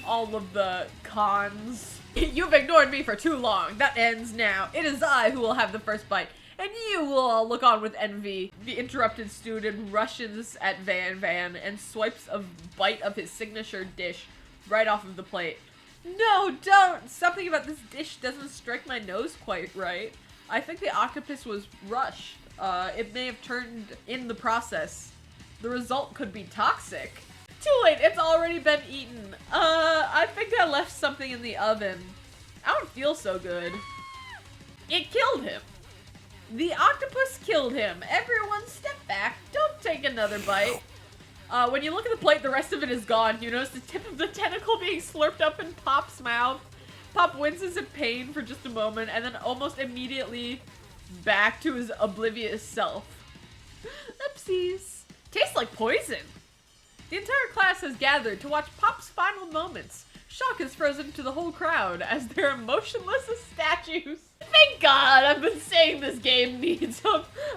all of the cons. You've ignored me for too long. That ends now. It is I who will have the first bite, and you will all look on with envy. The interrupted student rushes at Van and swipes a bite of his signature dish right off of the plate. No, don't! Something about this dish doesn't strike my nose quite right. I think the octopus was rushed. It may have turned in the process. The result could be toxic. Too late, it's already been eaten. I think I left something in the oven. I don't feel so good. It killed him. The octopus killed him. Everyone step back. Don't take another bite. When you look at the plate, the rest of it is gone. You notice the tip of the tentacle being slurped up in Pop's mouth. Pop winces in pain for just a moment, and then almost immediately back to his oblivious self. Oopsies. Tastes like poison. The entire class has gathered to watch Pop's final moments. Shock has frozen to the whole crowd as they're motionless as statues. Thank God, I've been saying this game needs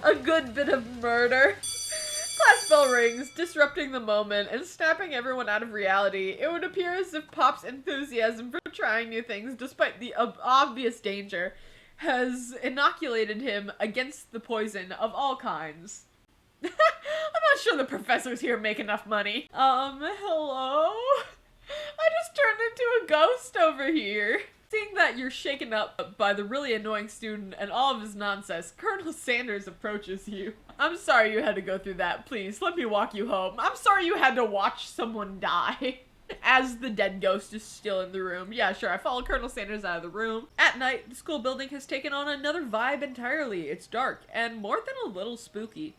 a good bit of murder. Class bell rings, disrupting the moment and snapping everyone out of reality. It would appear as if Pop's enthusiasm for trying new things, despite the obvious danger, has inoculated him against the poison of all kinds. I'm not sure the professors here make enough money. Hello? I just turned into a ghost over here. Seeing that you're shaken up by the really annoying student and all of his nonsense, Colonel Sanders approaches you. I'm sorry you had to go through that. Please, let me walk you home. I'm sorry you had to watch someone die. As the dead ghost is still in the room. Yeah, sure, I follow Colonel Sanders out of the room. At night, the school building has taken on another vibe entirely. It's dark, and more than a little spooky.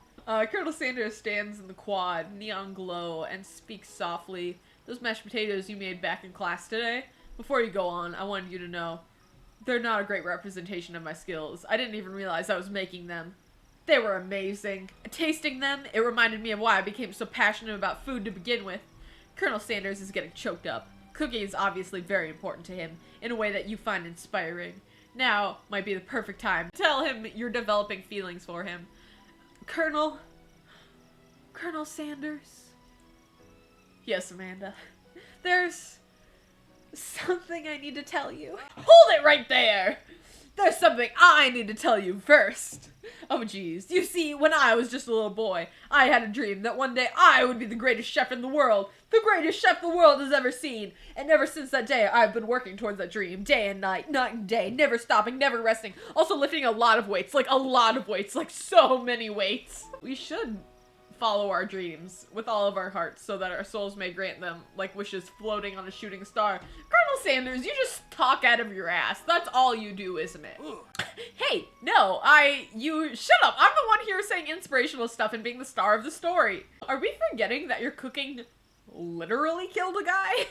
Colonel Sanders stands in the quad, neon glow, and speaks softly. Those mashed potatoes you made back in class today? Before you go on, I wanted you to know, they're not a great representation of my skills. I didn't even realize I was making them. They were amazing. Tasting them, it reminded me of why I became so passionate about food to begin with. Colonel Sanders is getting choked up. Cooking is obviously very important to him, in a way that you find inspiring. Now might be the perfect time to tell him you're developing feelings for him. Colonel Sanders? Yes, Amanda. There's something I need to tell you. Hold it right there! There's something I need to tell you first. Oh geez, you see, when I was just a little boy, I had a dream that one day I would be the greatest chef in the world. The greatest chef the world has ever seen. And ever since that day, I've been working towards that dream. Day and night and day, never stopping, never resting. Also lifting a lot of weights, like so many weights. We should follow our dreams with all of our hearts so that our souls may grant them like wishes floating on a shooting star. Colonel Sanders, you just talk out of your ass. That's all you do, isn't it? Hey, no, you shut up. I'm the one here saying inspirational stuff and being the star of the story. Are we forgetting that your cooking literally killed a guy?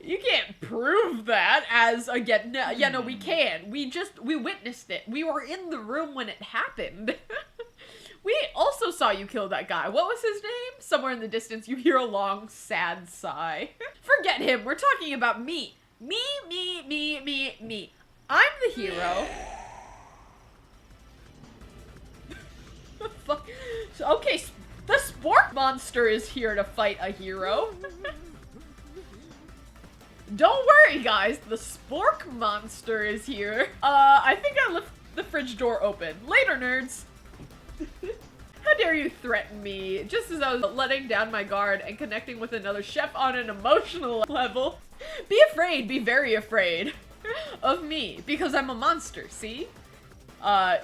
You can't prove that as again. No, yeah, no, we can. We witnessed it. We were in the room when it happened. We also saw you kill that guy. What was his name? Somewhere in the distance, you hear a long, sad sigh. Forget him. We're talking about me. Me. I'm the hero. Fuck. Okay, Spork Monster is here to fight a hero. Don't worry, guys. The Spork Monster is here. I think I left the fridge door open. Later, nerds. How dare you threaten me? Just as I was letting down my guard and connecting with another chef on an emotional level. Be afraid, be very afraid of me, because I'm a monster, see?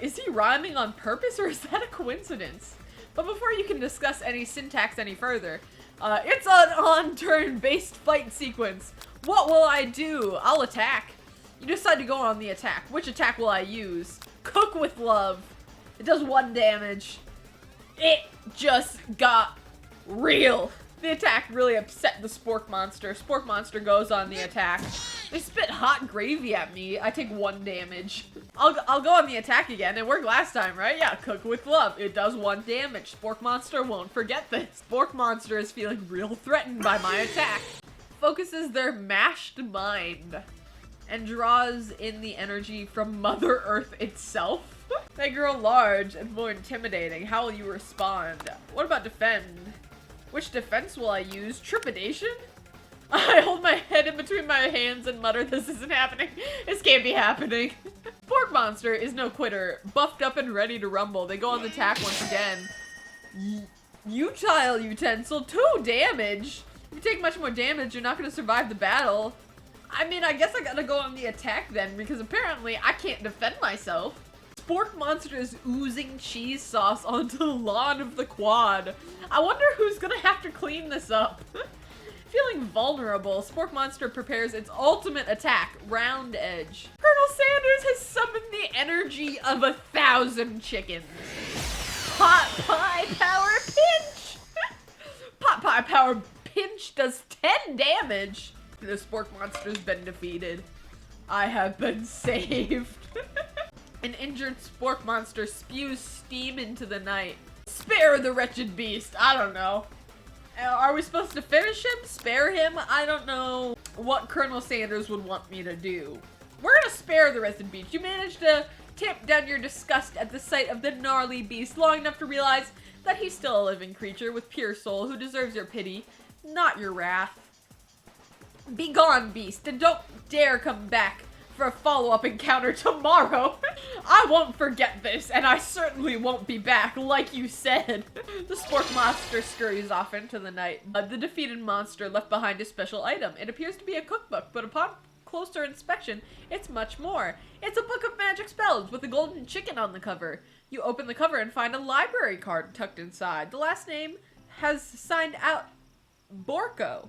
Is he rhyming on purpose or is that a coincidence? But before you can discuss any syntax any further, it's an on-turn-based fight sequence. What will I do? I'll attack. You decide to go on the attack. Which attack will I use? Cook with love. It does 1 damage. It just got real. The attack really upset the Spork Monster. Spork Monster goes on the attack. They spit hot gravy at me. I take 1 damage. I'll go on the attack again. It worked last time, right? Yeah, cook with love. It does 1 damage. Spork Monster won't forget this. Spork Monster is feeling real threatened by my attack. Focuses their mashed mind and draws in the energy from Mother Earth itself. They grow large and more intimidating. How will you respond? What about defend? Which defense will I use? Trepidation? I hold my head in between my hands and mutter, this isn't happening. This can't be happening. Spork Monster is no quitter. Buffed up and ready to rumble. They go on the attack once again. Utile utensil, 2 damage. If you take much more damage, you're not going to survive the battle. I mean, I guess I gotta go on the attack then, because apparently I can't defend myself. Spork Monster is oozing cheese sauce onto the lawn of the quad. I wonder who's gonna have to clean this up. Feeling vulnerable, Spork Monster prepares its ultimate attack, Round Edge. Colonel Sanders has summoned the energy of 1,000 chickens. Pot Pie Power Pinch! Pot Pie Power Pinch does 10 damage. The Spork Monster's been defeated. I have been saved. An injured Spork Monster spews steam into the night. Spare the wretched beast. I don't know. Are we supposed to finish him? Spare him? I don't know what Colonel Sanders would want me to do. We're gonna spare the wretched beast. You managed to tamp down your disgust at the sight of the gnarly beast long enough to realize that he's still a living creature with pure soul who deserves your pity, not your wrath. Be gone, beast, and don't dare come back for a follow-up encounter tomorrow. I won't forget this, and I certainly won't be back, like you said. The Spork Monster scurries off into the night. The defeated monster left behind a special item. It appears to be a cookbook, but upon closer inspection, it's much more. It's a book of magic spells with a golden chicken on the cover. You open the cover and find a library card tucked inside. The last name has signed out Borko.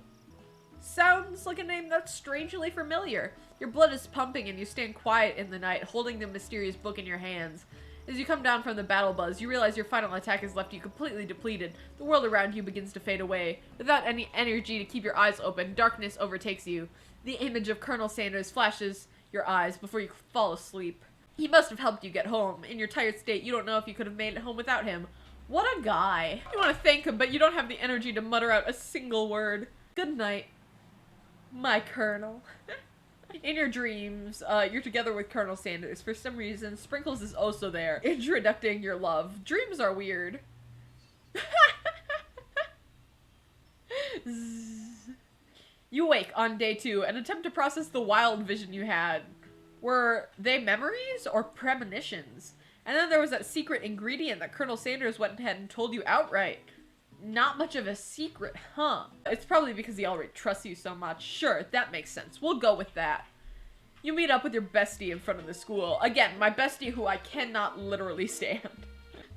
Sounds like a name that's strangely familiar. Your blood is pumping and you stand quiet in the night, holding the mysterious book in your hands. As you come down from the battle buzz, you realize your final attack has left you completely depleted. The world around you begins to fade away. Without any energy to keep your eyes open, darkness overtakes you. The image of Colonel Sanders flashes your eyes before you fall asleep. He must have helped you get home. In your tired state, you don't know if you could have made it home without him. What a guy. You want to thank him, but you don't have the energy to mutter out a single word. Good night, my Colonel. In your dreams, you're together with Colonel Sanders. For some reason, Sprinkles is also there, introducing your love. Dreams are weird. You wake on day 2 and attempt to process the wild vision you had. Were they memories or premonitions? And then there was that secret ingredient that Colonel Sanders went ahead and told you outright. Not much of a secret, huh? It's probably because he already trusts you so much. Sure, that makes sense. We'll go with that. You meet up with your bestie in front of the school. Again, my bestie who I cannot literally stand.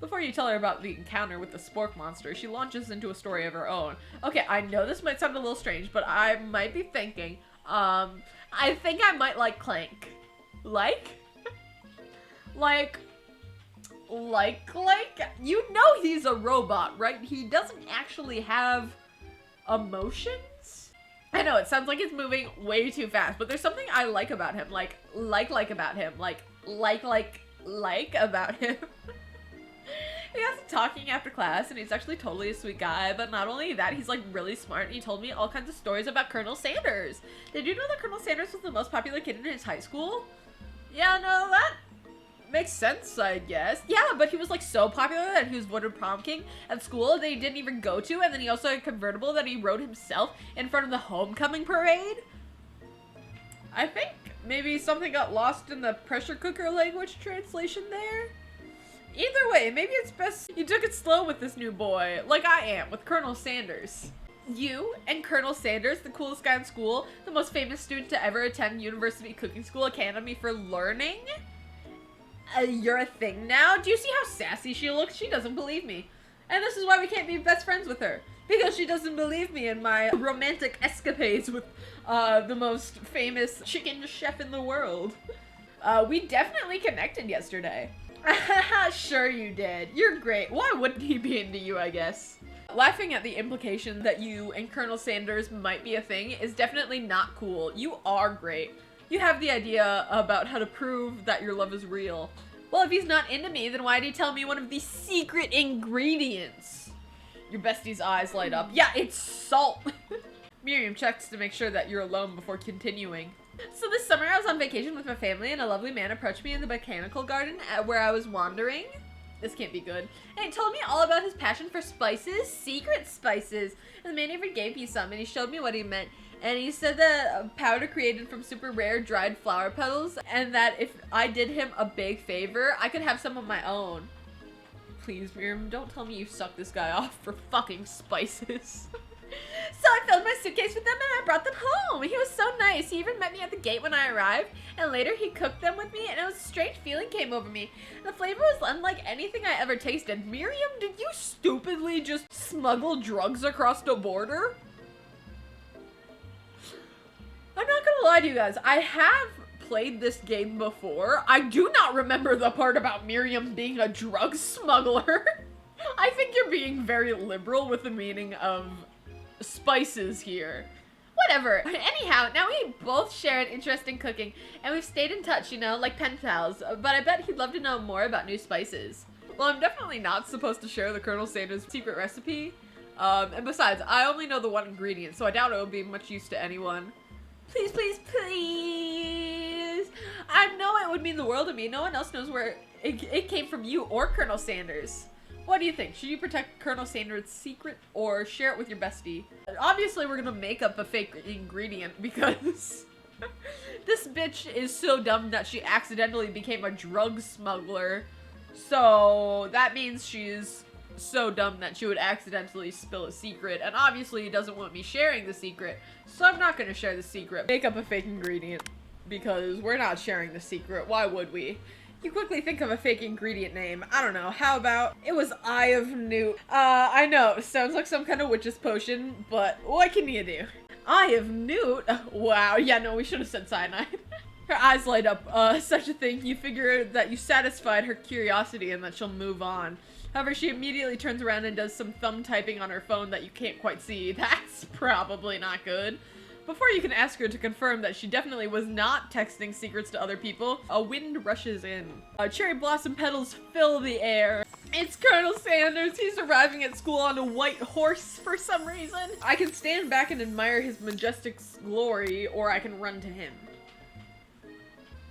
Before you tell her about the encounter with the Spork Monster, she launches into a story of her own. Okay, I know this might sound a little strange, but I might be thinking, I think I might like Clank. Like? Like, you know he's a robot, right? He doesn't actually have emotions? I know, it sounds like it's moving way too fast, but there's something I like about him. Like about him. Like about him. He has talking after class, and he's actually totally a sweet guy, but not only that, he's like really smart, and he told me all kinds of stories about Colonel Sanders. Did you know that Colonel Sanders was the most popular kid in his high school? Yeah, no, Makes sense, I guess. Yeah, but he was like so popular that he was voted prom king at school that he didn't even go to, and then he also had a convertible that he rode himself in front of the homecoming parade. I think maybe something got lost in the pressure cooker language translation there. Either way, maybe it's best you took it slow with this new boy, like I am with Colonel Sanders. You and Colonel Sanders, the coolest guy in school, the most famous student to ever attend University Cooking School Academy for Learning? You're a thing now? Do you see how sassy she looks? She doesn't believe me. And this is why we can't be best friends with her. Because she doesn't believe me in my romantic escapades with the most famous chicken chef in the world. We definitely connected yesterday. Sure you did. You're great. Why wouldn't he be into you, I guess? Laughing at the implication that you and Colonel Sanders might be a thing is definitely not cool. You are great. You have the idea about how to prove that your love is real. Well, if he's not into me, then why did he tell me one of the secret ingredients? Your bestie's eyes light up. Yeah, it's salt. Miriam checks to make sure that you're alone before continuing. So this summer I was on vacation with my family and a lovely man approached me in the botanical garden where I was wandering. This can't be good. And he told me all about his passion for spices, secret spices. And the man even gave me some and he showed me what he meant. And he said that powder created from super rare dried flower petals and that if I did him a big favor, I could have some of my own. Please, Miriam, don't tell me you sucked this guy off for fucking spices. So I filled my suitcase with them and I brought them home. He was so nice. He even met me at the gate when I arrived and later he cooked them with me and it was a strange feeling came over me. The flavor was unlike anything I ever tasted. Miriam, did you stupidly just smuggle drugs across the border? I'm not gonna lie to you guys. I have played this game before. I do not remember the part about Miriam being a drug smuggler. I think you're being very liberal with the meaning of spices here. Whatever. Anyhow, now we both share an interest in cooking, and we've stayed in touch, you know, like pen pals, but I bet he'd love to know more about new spices. Well, I'm definitely not supposed to share the Colonel Sanders secret recipe, and besides, I only know the one ingredient, so I doubt it will be much use to anyone. Please, please, please! I know it would mean the world to me. No one else knows where it came from, you or Colonel Sanders. What do you think? Should you protect Colonel Sanders' secret or share it with your bestie? Obviously, we're gonna make up a fake ingredient because this bitch is so dumb that she accidentally became a drug smuggler. So that means she's so dumb that she would accidentally spill a secret. And obviously, he doesn't want me sharing the secret. So I'm not gonna share the secret. Make up a fake ingredient because we're not sharing the secret. Why would we? You quickly think of a fake ingredient name. I don't know. How about it was Eye of Newt? I know. Sounds like some kind of witch's potion, but what can you do? Eye of Newt? Wow. Yeah, no, we should have said cyanide. Her eyes light up. Such a thing. You figure that you satisfied her curiosity and that she'll move on. However, she immediately turns around and does some thumb typing on her phone that you can't quite see. That's probably not good. Before you can ask her to confirm that she definitely was not texting secrets to other people, a wind rushes in. Cherry blossom petals fill the air. It's Colonel Sanders. He's arriving at school on a white horse for some reason. I can stand back and admire his majestic glory, or I can run to him.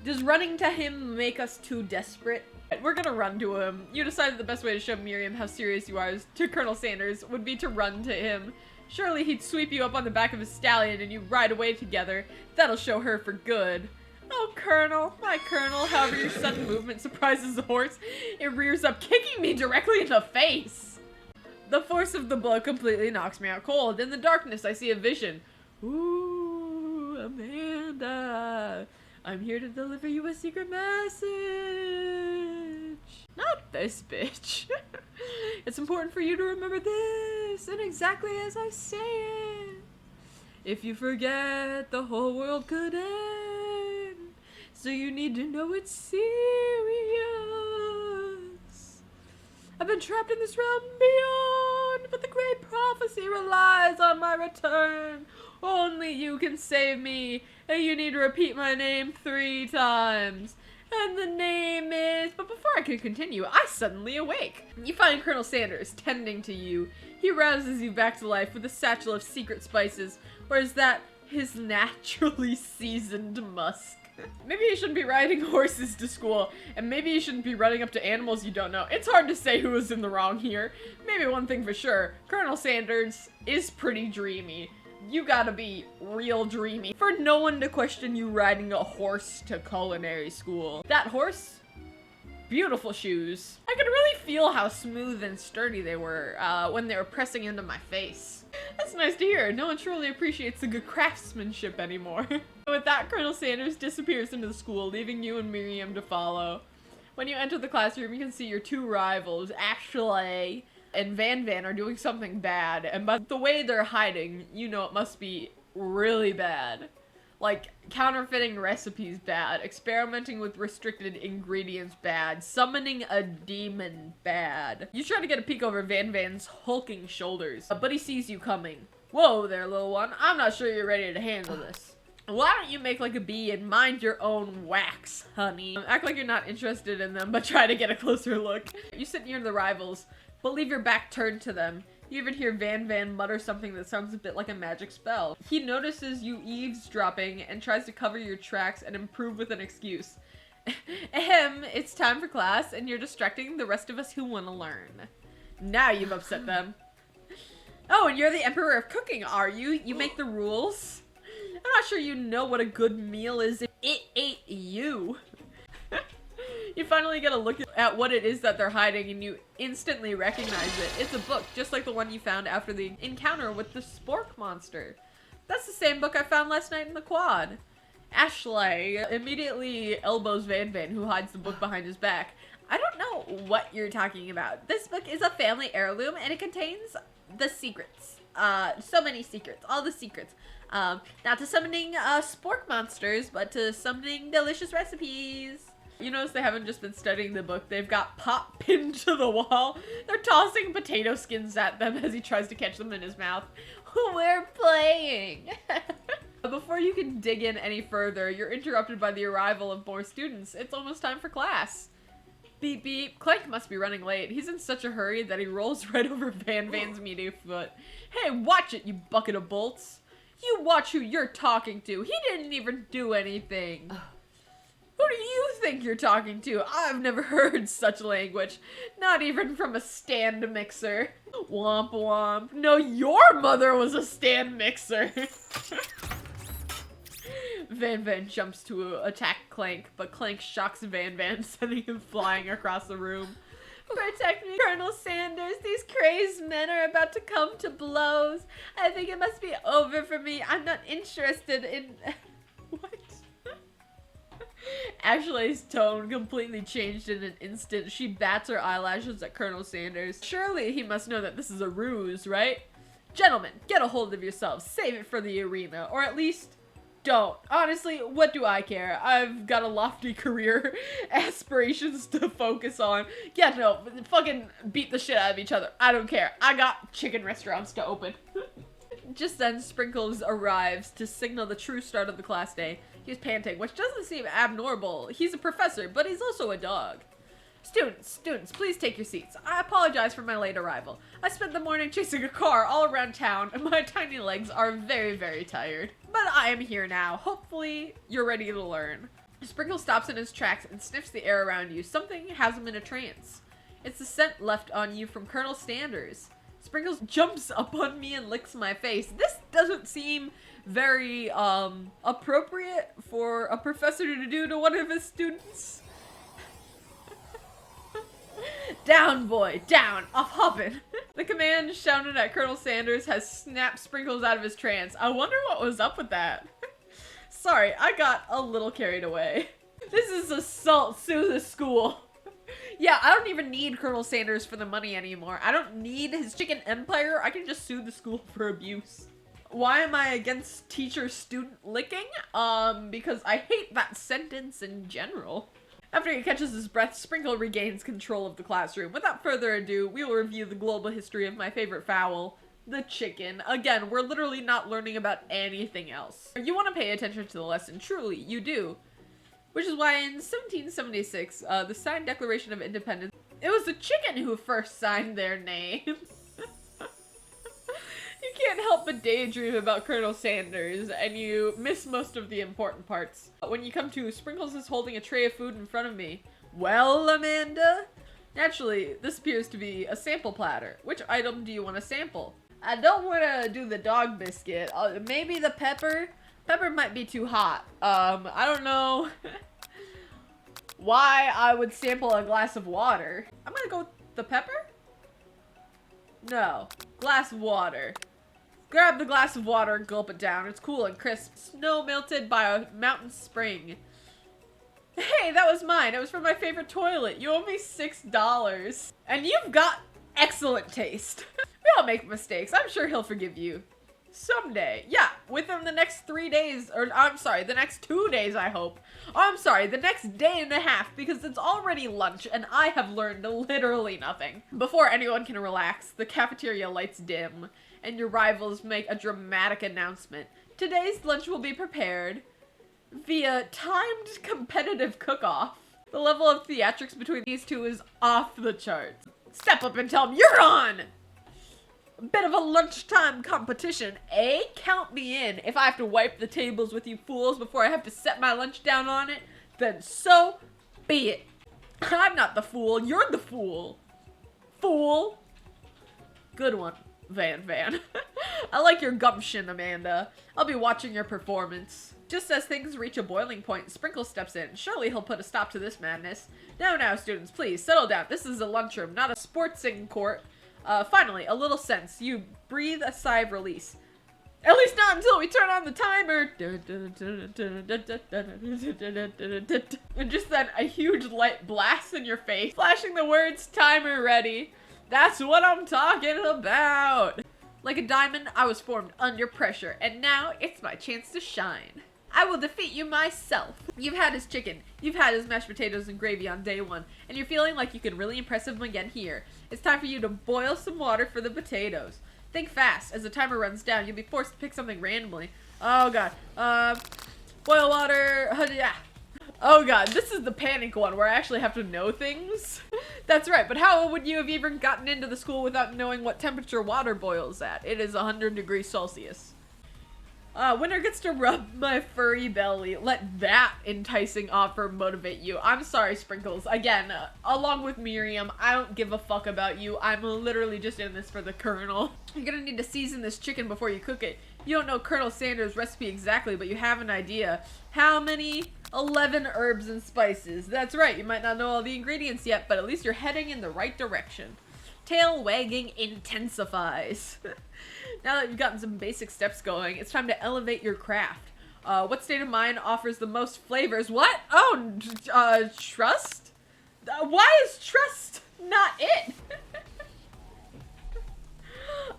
Does running to him make us too desperate? We're gonna run to him. You decided the best way to show Miriam how serious you are to Colonel Sanders would be to run to him. Surely he'd sweep you up on the back of his stallion and you ride away together. That'll show her for good. Oh, Colonel, my Colonel, however your sudden movement surprises the horse, it rears up, kicking me directly in the face. The force of the blow completely knocks me out cold. In the darkness, I see a vision. Ooh, Amanda, I'm here to deliver you a secret message. Not this bitch. It's important for you to remember this, and exactly as I say it. If you forget, the whole world could end. So you need to know it's serious. I've been trapped in this realm beyond, but the great prophecy relies on my return. Only you can save me, and you need to repeat my name 3 times. And the name is... But before I can continue, I suddenly awake. You find Colonel Sanders tending to you. He rouses you back to life with a satchel of secret spices, or is that his naturally seasoned musk? Maybe you shouldn't be riding horses to school, and maybe you shouldn't be running up to animals you don't know. It's hard to say who was in the wrong here. Maybe one thing for sure, Colonel Sanders is pretty dreamy. You gotta be real dreamy for no one to question you riding a horse to culinary school. That horse? Beautiful shoes. I could really feel how smooth and sturdy they were when they were pressing into my face. That's nice to hear. No one truly appreciates the good craftsmanship anymore. With that, Colonel Sanders disappears into the school, leaving you and Miriam to follow. When you enter the classroom, you can see your two rivals, Ashley and Van Van, are doing something bad, and by the way they're hiding, you know it must be really bad. Like, counterfeiting recipes bad, experimenting with restricted ingredients bad, summoning a demon bad. You try to get a peek over Van Van's hulking shoulders, but he sees you coming. Whoa there, little one. I'm not sure you're ready to handle this. Why don't you make like a bee and mind your own wax, honey? Act like you're not interested in them, but try to get a closer look. You sit near the rivals, but leave your back turned to them. You even hear Van Van mutter something that sounds a bit like a magic spell. He notices you eavesdropping and tries to cover your tracks and improve with an excuse. Ahem, it's time for class and you're distracting the rest of us who want to learn. Now you've upset them. Oh, and you're the Emperor of Cooking, are you? You make the rules? I'm not sure you know what a good meal is if it ate you. You finally get a look at what it is that they're hiding and you instantly recognize it. It's a book, just like the one you found after the encounter with the spork monster. That's the same book I found last night in the quad. Ashley immediately elbows Van Van, who hides the book behind his back. I don't know what you're talking about. This book is a family heirloom and it contains the secrets. So many secrets, all the secrets. Not to summoning spork monsters, but to summoning delicious recipes. You notice they haven't just been studying the book, they've got Pop pinned to the wall. They're tossing potato skins at them as he tries to catch them in his mouth. We're playing! Before you can dig in any further, you're interrupted by the arrival of more students. It's almost time for class. Beep beep, Clank must be running late. He's in such a hurry that he rolls right over Van Van's meaty foot. Hey, watch it, you bucket of bolts! You watch who you're talking to. He didn't even do anything. Who do you think you're talking to? I've never heard such language. Not even from a stand mixer. Womp womp. No, your mother was a stand mixer. Van Van jumps to attack Clank, but Clank shocks Van Van, sending him flying across the room. Protect me, Colonel Sanders. These crazed men are about to come to blows. I think it must be over for me. I'm not interested in... What? Ashley's tone completely changed in an instant. She bats her eyelashes at Colonel Sanders. Surely he must know that this is a ruse, right? Gentlemen, get a hold of yourselves. Save it for the arena, or at least don't. Honestly, what do I care? I've got a lofty career, aspirations to focus on. Yeah, no, fucking beat the shit out of each other. I don't care. I got chicken restaurants to open. Just then, Sprinkles arrives to signal the true start of the class day. He's panting, which doesn't seem abnormal. He's a professor, but he's also a dog. Students, please take your seats. I apologize for my late arrival. I spent the morning chasing a car all around town, and my tiny legs are very, very tired. But I am here now. Hopefully, you're ready to learn. Sprinkles stops in his tracks and sniffs the air around you. Something has him in a trance. It's the scent left on you from Colonel Sanders. Sprinkles jumps up on me and licks my face. This doesn't seem very, appropriate for a professor to do to one of his students. Down, boy, down, off hoppin'. The command shouted at Colonel Sanders has snapped Sprinkles out of his trance. I wonder what was up with that. Sorry, I got a little carried away. This is assault, sue the school. Yeah, I don't even need Colonel Sanders for the money anymore. I don't need his chicken empire. I can just sue the school for abuse. Why am I against teacher-student licking? Because I hate that sentence in general. After he catches his breath, Sprinkle regains control of the classroom. Without further ado, we will review the global history of my favorite fowl, the chicken. Again, we're literally not learning about anything else. You want to pay attention to the lesson, truly, you do. Which is why in 1776, the signed Declaration of Independence, it was the chicken who first signed their name. You can't help but daydream about Colonel Sanders, and you miss most of the important parts. When you come to Sprinkles is holding a tray of food in front of me. Well, Amanda? Naturally, this appears to be a sample platter. Which item do you want to sample? I don't want to do the dog biscuit. Maybe the pepper? Pepper might be too hot. I don't know why I would sample a glass of water. I'm gonna go with the pepper? No. Glass of water. Grab the glass of water and gulp it down. It's cool and crisp. Snow melted by a mountain spring. Hey, that was mine. It was from my favorite toilet. You owe me $6. And you've got excellent taste. We all make mistakes. I'm sure he'll forgive you. Someday. Yeah, within the next 3 days. Or, I'm sorry, the next 2 days, I hope. Oh, I'm sorry, the next day and a half, because it's already lunch and I have learned literally nothing. Before anyone can relax, the cafeteria lights dim, and your rivals make a dramatic announcement. Today's lunch will be prepared via timed competitive cook-off. The level of theatrics between these two is off the charts. Step up and tell them you're on! A bit of a lunchtime competition, eh? Count me in. If I have to wipe the tables with you fools before I have to set my lunch down on it, then so be it. I'm not the fool, you're the fool. Fool. Good one, Van. I like your gumption, Amanda. I'll be watching your performance. Just as things reach a boiling point, Sprinkle steps in. Surely he'll put a stop to this madness. Now, students, please, settle down. This is a lunchroom, not a sportsing court. Finally, a little sense. You breathe a sigh of release. At least not until we turn on the timer. And just then, a huge light blasts in your face, flashing the words, timer ready. That's what I'm talking about. Like a diamond, I was formed under pressure, and now it's my chance to shine. I will defeat you myself. You've had his chicken, you've had his mashed potatoes and gravy on day one, and you're feeling like you can really impress him again here. It's time for you to boil some water for the potatoes. Think fast. As the timer runs down, you'll be forced to pick something randomly. Oh god. Boil water. Oh god, this is the panic one where I actually have to know things. That's right, but how would you have even gotten into the school without knowing what temperature water boils at? It is 100 degrees Celsius. Winner gets to rub my furry belly. Let that enticing offer motivate you. I'm sorry, Sprinkles. Again, along with Miriam, I don't give a fuck about you. I'm literally just in this for the Colonel. You're gonna need to season this chicken before you cook it. You don't know Colonel Sanders' recipe exactly, but you have an idea. How many? 11 herbs and spices. That's right, you might not know all the ingredients yet, but at least you're heading in the right direction. Tail wagging intensifies. Now that you've gotten some basic steps going, it's time to elevate your craft. What state of mind offers the most flavors? What? Oh, trust? Why is trust not it?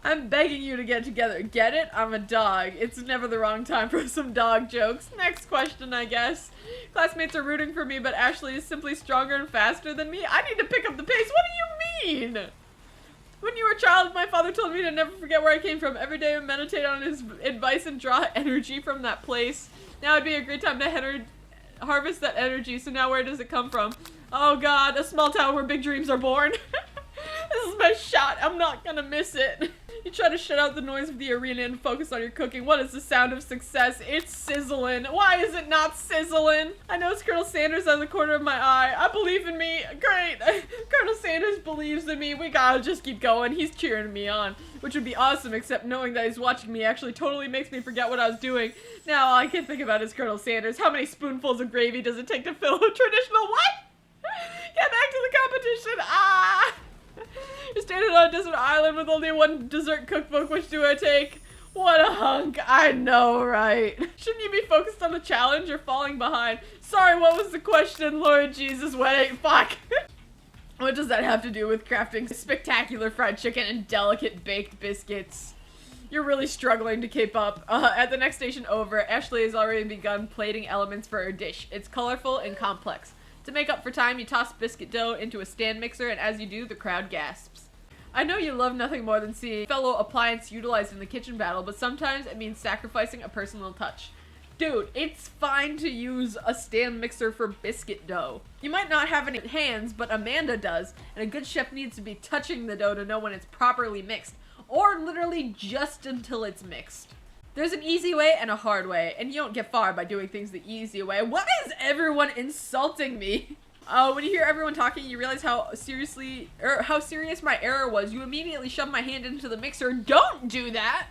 I'm begging you to get together. Get it? I'm a dog. It's never the wrong time for some dog jokes. Next question, I guess. Classmates are rooting for me, but Ashley is simply stronger and faster than me. I need to pick up the pace. What do you mean? When you were a child, my father told me to never forget where I came from. Every day I meditate on his advice and draw energy from that place. Now would be a great time to harvest that energy, so now where does it come from? Oh god, a small town where big dreams are born. This is my shot. I'm not gonna miss it. You try to shut out the noise of the arena and focus on your cooking. What is the sound of success? It's sizzling. Why is it not sizzling? I know it's Colonel Sanders out of the corner of my eye. I believe in me. Great. Colonel Sanders believes in me. We gotta just keep going. He's cheering me on, which would be awesome, except knowing that he's watching me actually totally makes me forget what I was doing. Now all I can think about is Colonel Sanders. How many spoonfuls of gravy does it take to fill a traditional what? Get back to the competition. Ah! You're stranded on a desert island with only one dessert cookbook. Which do I take? What a hunk. I know, right? Shouldn't you be focused on the challenge or falling behind? Sorry, what was the question? Lord Jesus, wedding. Fuck. What does that have to do with crafting spectacular fried chicken and delicate baked biscuits? You're really struggling to keep up. At the next station over, Ashley has already begun plating elements for her dish. It's colorful and complex. To make up for time, you toss biscuit dough into a stand mixer, and as you do, the crowd gasps. I know you love nothing more than seeing fellow appliance utilized in the kitchen battle, but sometimes it means sacrificing a personal touch. Dude, it's fine to use a stand mixer for biscuit dough. You might not have any hands, but Amanda does, and a good chef needs to be touching the dough to know when it's properly mixed. or literally just until it's mixed. There's an easy way and a hard way, and you don't get far by doing things the easy way. Why is everyone insulting me? When you hear everyone talking, you realize how serious my error was. You immediately shove my hand into the mixer. Don't do that!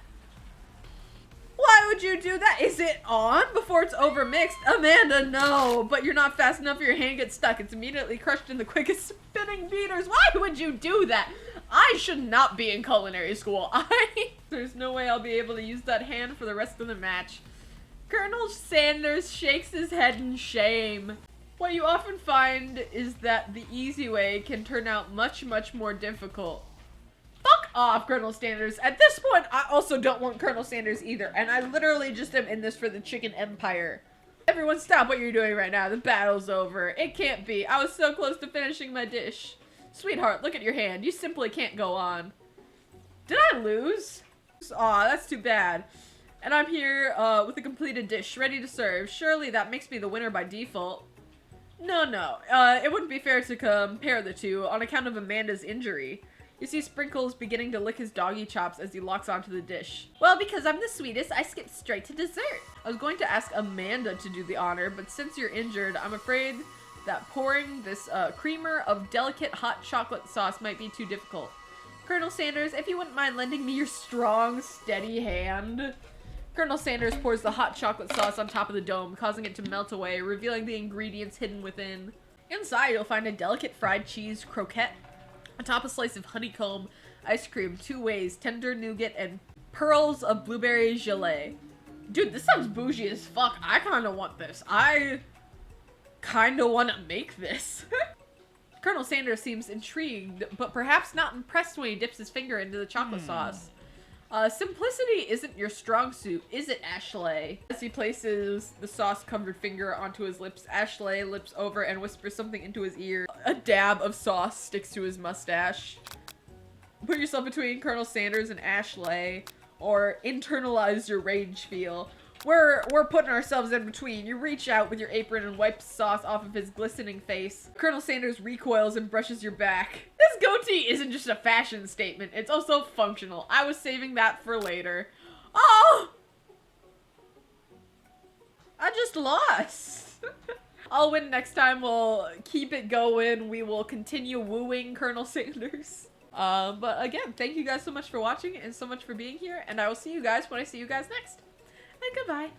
Why would you do that? Is it on before it's over mixed? Amanda, no! But you're not fast enough, your hand gets stuck. It's immediately crushed in the quickest spinning beaters. Why would you do that? I should not be in culinary school. There's no way I'll be able to use that hand for the rest of the match. Colonel Sanders shakes his head in shame. What you often find is that the easy way can turn out much, much more difficult. Fuck off, Colonel Sanders. At this point, I also don't want Colonel Sanders either, and I literally just am in this for the chicken empire. Everyone stop what you're doing right now. The battle's over. It can't be. I was so close to finishing my dish. Sweetheart, look at your hand. You simply can't go on. Did I lose? Aw, that's too bad. And I'm here with a completed dish, ready to serve. Surely that makes me the winner by default. No. It wouldn't be fair to compare the two on account of Amanda's injury. You see Sprinkles beginning to lick his doggy chops as he locks onto the dish. Well, because I'm the sweetest, I skipped straight to dessert. I was going to ask Amanda to do the honor, but since you're injured, I'm afraid that pouring this creamer of delicate hot chocolate sauce might be too difficult. Colonel Sanders, if you wouldn't mind lending me your strong, steady hand. Colonel Sanders pours the hot chocolate sauce on top of the dome, causing it to melt away, revealing the ingredients hidden within. Inside, you'll find a delicate fried cheese croquette, atop a slice of honeycomb ice cream, 2 ways, tender nougat, and pearls of blueberry gelée. Dude, this sounds bougie as fuck. I kinda want this. I kinda wanna make this. Colonel Sanders seems intrigued, but perhaps not impressed when he dips his finger into the chocolate sauce. Simplicity isn't your strong suit, is it, Ashley? As he places the sauce-covered finger onto his lips, Ashley lips over and whispers something into his ear. A dab of sauce sticks to his mustache. Put yourself between Colonel Sanders and Ashley, or internalize your rage feel. We're putting ourselves in between. You reach out with your apron and wipe sauce off of his glistening face. Colonel Sanders recoils and brushes your back. This goatee isn't just a fashion statement, it's also functional. I was saving that for later. Oh! I just lost. I'll win next time. We'll keep it going. We will continue wooing Colonel Sanders. But again, thank you guys so much for watching and so much for being here, and I will see you guys when I see you guys next. And goodbye.